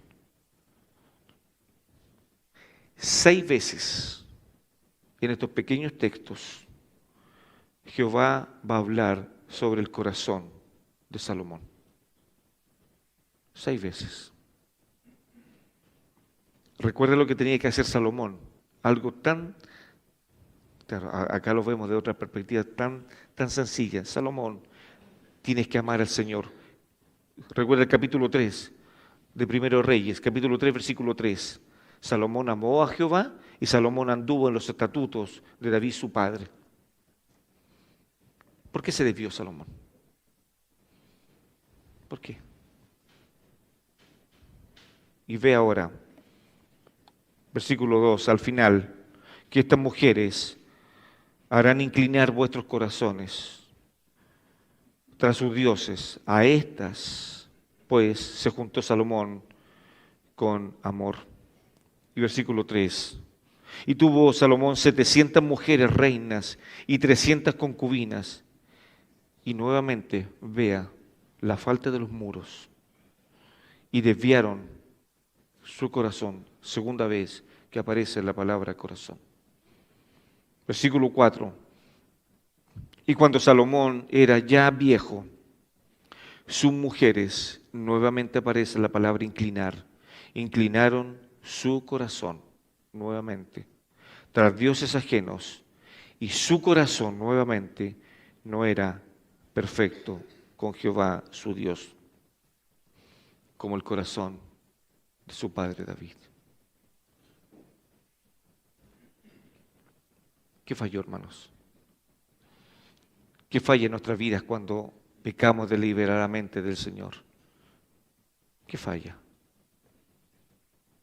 6 veces en estos pequeños textos Jehová va a hablar sobre el corazón de Salomón. 6 veces. Recuerda lo que tenía que hacer Salomón, algo tan, acá lo vemos de otra perspectiva, tan sencilla. Salomón, tienes que amar al Señor. Recuerda el capítulo 3 de Primero Reyes, capítulo 3, versículo 3. Salomón amó a Jehová y Salomón anduvo en los estatutos de David su padre. ¿Por qué se desvió Salomón? ¿Por qué? Y ve ahora, versículo 2, al final, que estas mujeres harán inclinar vuestros corazones tras sus dioses. A estas, pues, se juntó Salomón con amor. Y versículo 3. Y tuvo Salomón 700 mujeres reinas y 300 concubinas. Y nuevamente vea la falta de los muros. Y desviaron su corazón. Segunda vez que aparece la palabra corazón. Versículo 4. Y cuando Salomón era ya viejo, sus mujeres, nuevamente aparece la palabra inclinar, inclinaron su corazón nuevamente tras dioses ajenos, y su corazón nuevamente no era perfecto con Jehová su Dios, como el corazón de su padre David. ¿Qué falló, hermanos? ¿Qué falla en nuestras vidas cuando pecamos deliberadamente del Señor? ¿Qué falla?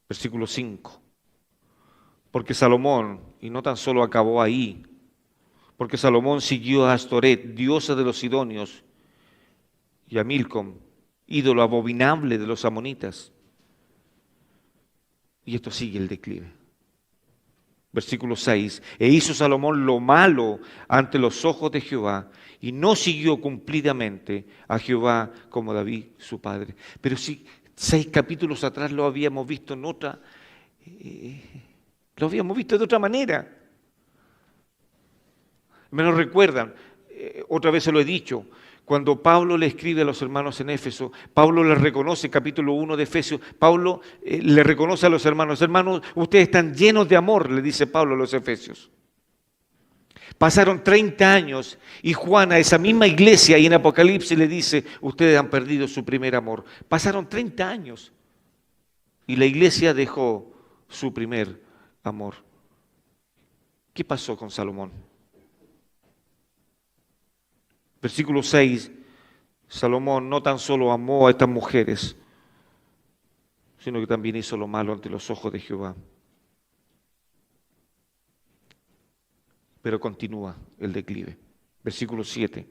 Versículo 5. Porque Salomón, y no tan solo acabó ahí, porque Salomón siguió a Astoret, diosa de los sidonios, y a Milcom, ídolo abominable de los amonitas. Y esto sigue el declive. Versículo 6. E hizo Salomón lo malo ante los ojos de Jehová, y no siguió cumplidamente a Jehová como David su padre. Pero si 6 capítulos atrás lo habíamos visto en otra, lo habíamos visto de otra manera. Me lo recuerdan, otra vez se lo he dicho, cuando Pablo le escribe a los hermanos en Éfeso, Pablo les reconoce, capítulo 1 de Efesios, Pablo le reconoce a los hermanos, hermanos, ustedes están llenos de amor, le dice Pablo a los Efesios. Pasaron 30 años y Juan a esa misma iglesia y en Apocalipsis le dice, ustedes han perdido su primer amor. Pasaron 30 años y la iglesia dejó su primer amor. ¿Qué pasó con Salomón? Versículo 6, Salomón no tan solo amó a estas mujeres, sino que también hizo lo malo ante los ojos de Jehová. Pero continúa el declive. Versículo 7.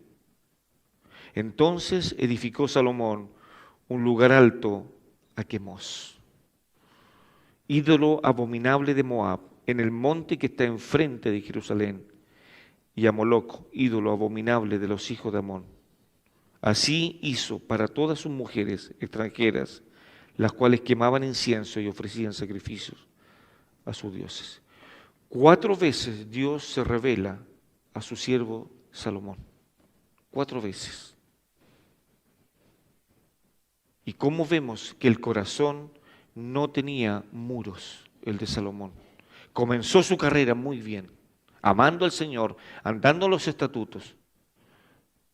Entonces edificó Salomón un lugar alto a Quemos, ídolo abominable de Moab, en el monte que está enfrente de Jerusalén, y a Moloc, ídolo abominable de los hijos de Amón. Así hizo para todas sus mujeres extranjeras, las cuales quemaban incienso y ofrecían sacrificios a sus dioses. 4 veces Dios se revela a su siervo Salomón. 4 veces. ¿Y cómo vemos que el corazón no tenía muros, el de Salomón? Comenzó su carrera muy bien, amando al Señor, andando los estatutos.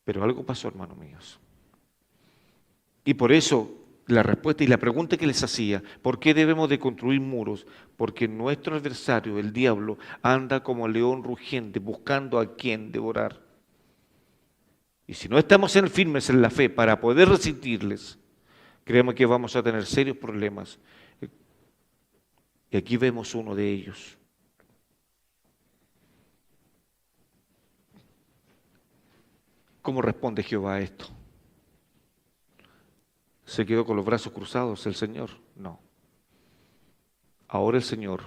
Pero algo pasó, hermanos míos. Y por eso la respuesta y la pregunta que les hacía, ¿por qué debemos de construir muros? Porque nuestro adversario, el diablo, anda como león rugiente buscando a quien devorar. Y si no estamos firmes en la fe para poder resistirles, creemos que vamos a tener serios problemas. Y aquí vemos uno de ellos. ¿Cómo responde Jehová a esto? ¿Se quedó con los brazos cruzados el Señor? No. Ahora el Señor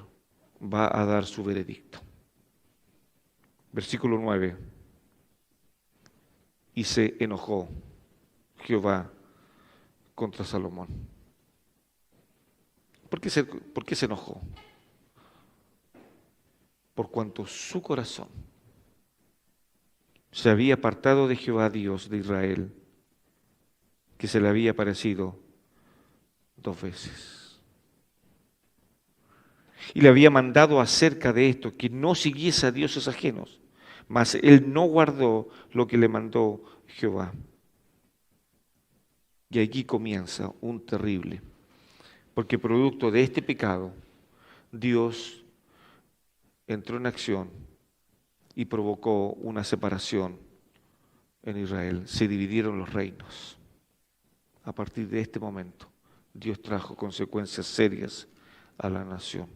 va a dar su veredicto. Versículo 9. Y se enojó Jehová contra Salomón. ¿Por qué se enojó? Por cuanto su corazón se había apartado de Jehová Dios de Israel, que se le había aparecido 2 veces. Y le había mandado acerca de esto, que no siguiese a dioses ajenos, mas él no guardó lo que le mandó Jehová. Y aquí comienza un terrible, porque producto de este pecado, Dios entró en acción y provocó una separación en Israel. Se dividieron los reinos. A partir de este momento, Dios trajo consecuencias serias a la nación.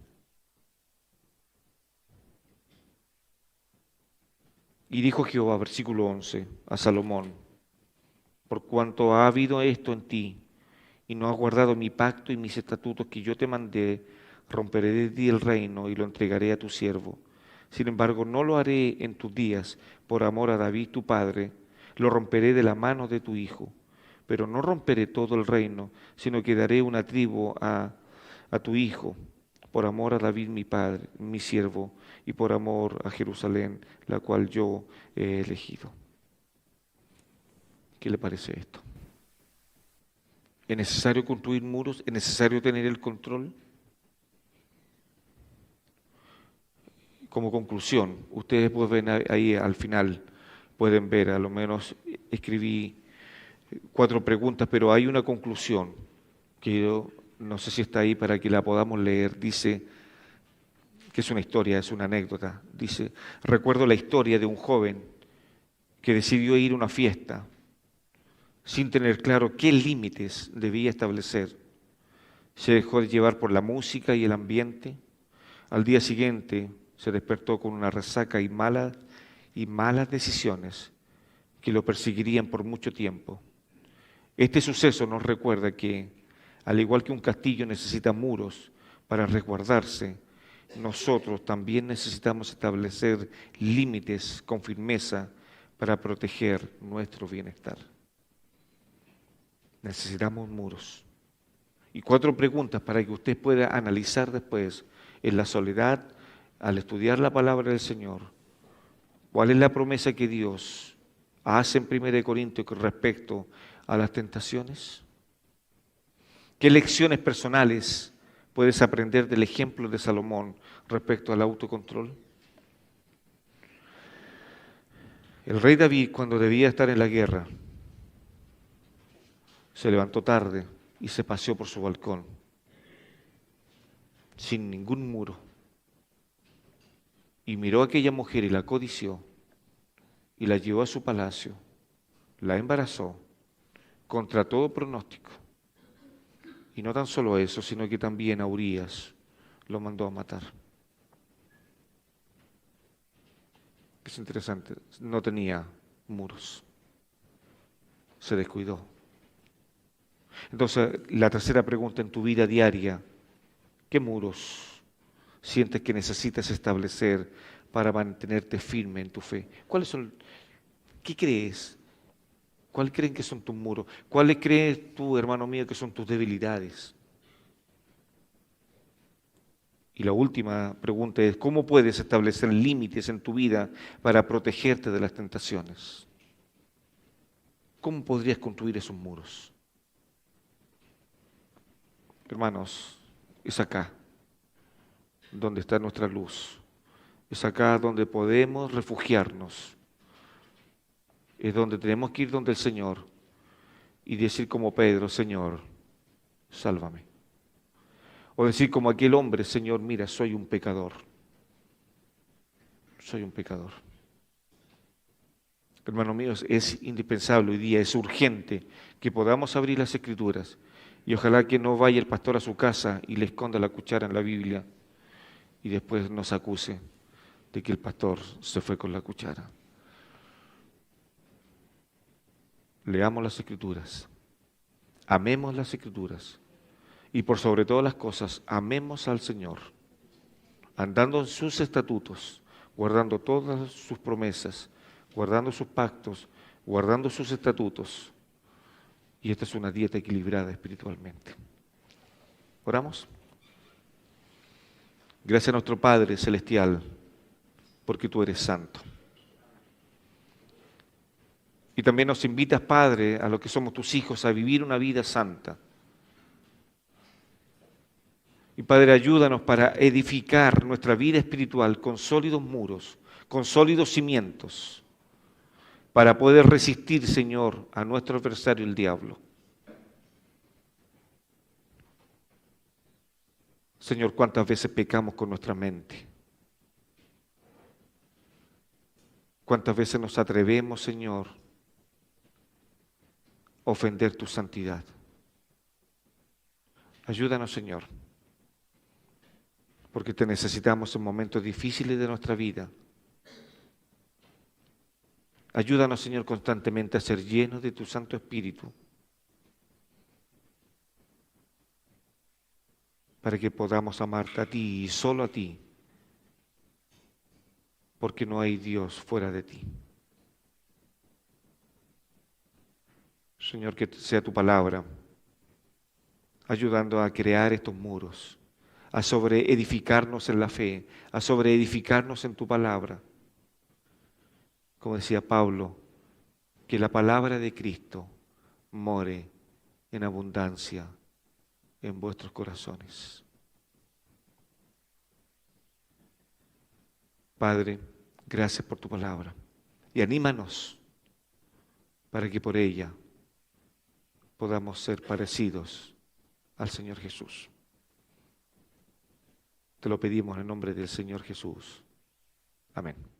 Y dijo Jehová, versículo 11, a Salomón, por cuanto ha habido esto en ti, y no has guardado mi pacto y mis estatutos que yo te mandé, romperé de ti el reino y lo entregaré a tu siervo. Sin embargo, no lo haré en tus días por amor a David tu padre, lo romperé de la mano de tu hijo. Pero no romperé todo el reino, sino que daré una tribu a tu hijo, por amor a David mi padre, mi siervo, y por amor a Jerusalén, la cual yo he elegido. ¿Qué le parece esto? ¿Es necesario construir muros? ¿Es necesario tener el control? Como conclusión, ustedes pueden ver ahí al final, pueden ver, a lo menos escribí 4 preguntas, pero hay una conclusión que yo no sé si está ahí para que la podamos leer. Dice, que es una historia, es una anécdota. Dice, recuerdo la historia de un joven que decidió ir a una fiesta sin tener claro qué límites debía establecer. Se dejó llevar por la música y el ambiente. Al día siguiente se despertó con una resaca y malas decisiones que lo perseguirían por mucho tiempo. Este suceso nos recuerda que, al igual que un castillo necesita muros para resguardarse, nosotros también necesitamos establecer límites con firmeza para proteger nuestro bienestar. Necesitamos muros. Y 4 preguntas para que usted pueda analizar después en la soledad, al estudiar la palabra del Señor. ¿Cuál es la promesa que Dios hace en 1 Corintios con respecto a las tentaciones? ¿Qué lecciones personales puedes aprender del ejemplo de Salomón respecto al autocontrol? El rey David, cuando debía estar en la guerra, se levantó tarde y se paseó por su balcón, sin ningún muro, y miró a aquella mujer y la codició, y la llevó a su palacio, la embarazó, contra todo pronóstico. Y no tan solo eso, sino que también a Urías lo mandó a matar. Es interesante, no tenía muros, se descuidó. Entonces, la tercera pregunta en tu vida diaria: ¿qué muros sientes que necesitas establecer para mantenerte firme en tu fe? ¿Qué crees? ¿Cuáles creen que son tus muros? ¿Cuáles crees tú, hermano mío, que son tus debilidades? Y la última pregunta es: ¿cómo puedes establecer límites en tu vida para protegerte de las tentaciones? ¿Cómo podrías construir esos muros? Hermanos, es acá donde está nuestra luz. Es acá donde podemos refugiarnos. Es donde tenemos que ir donde el Señor y decir como Pedro: Señor, sálvame. O decir como aquel hombre: Señor, mira, soy un pecador. Soy un pecador. Hermanos míos, es indispensable hoy día, es urgente que podamos abrir las Escrituras, y ojalá que no vaya el pastor a su casa y le esconda la cuchara en la Biblia y después nos acuse de que el pastor se fue con la cuchara. Leamos las Escrituras, amemos las Escrituras y por sobre todas las cosas amemos al Señor, andando en sus estatutos, guardando todas sus promesas, guardando sus pactos, guardando sus estatutos. Y esta es una dieta equilibrada espiritualmente. ¿Oramos? Gracias a nuestro Padre Celestial, porque tú eres santo. Y también nos invitas, Padre, a los que somos tus hijos, a vivir una vida santa. Y Padre, ayúdanos para edificar nuestra vida espiritual con sólidos muros, con sólidos cimientos, para poder resistir, Señor, a nuestro adversario, el diablo. Señor, cuántas veces pecamos con nuestra mente. Cuántas veces nos atrevemos, Señor, a ofender tu santidad. Ayúdanos, Señor, porque te necesitamos en momentos difíciles de nuestra vida. Ayúdanos, Señor, constantemente a ser llenos de tu Santo Espíritu, para que podamos amarte a ti y solo a ti, porque no hay Dios fuera de ti. Señor, que sea tu palabra ayudando a crear estos muros, a sobreedificarnos en la fe, a sobreedificarnos en tu palabra. Como decía Pablo, que la palabra de Cristo more en abundancia en vuestros corazones. Padre, gracias por tu palabra y anímanos para que por ella podamos ser parecidos al Señor Jesús. Te lo pedimos en el nombre del Señor Jesús. Amén.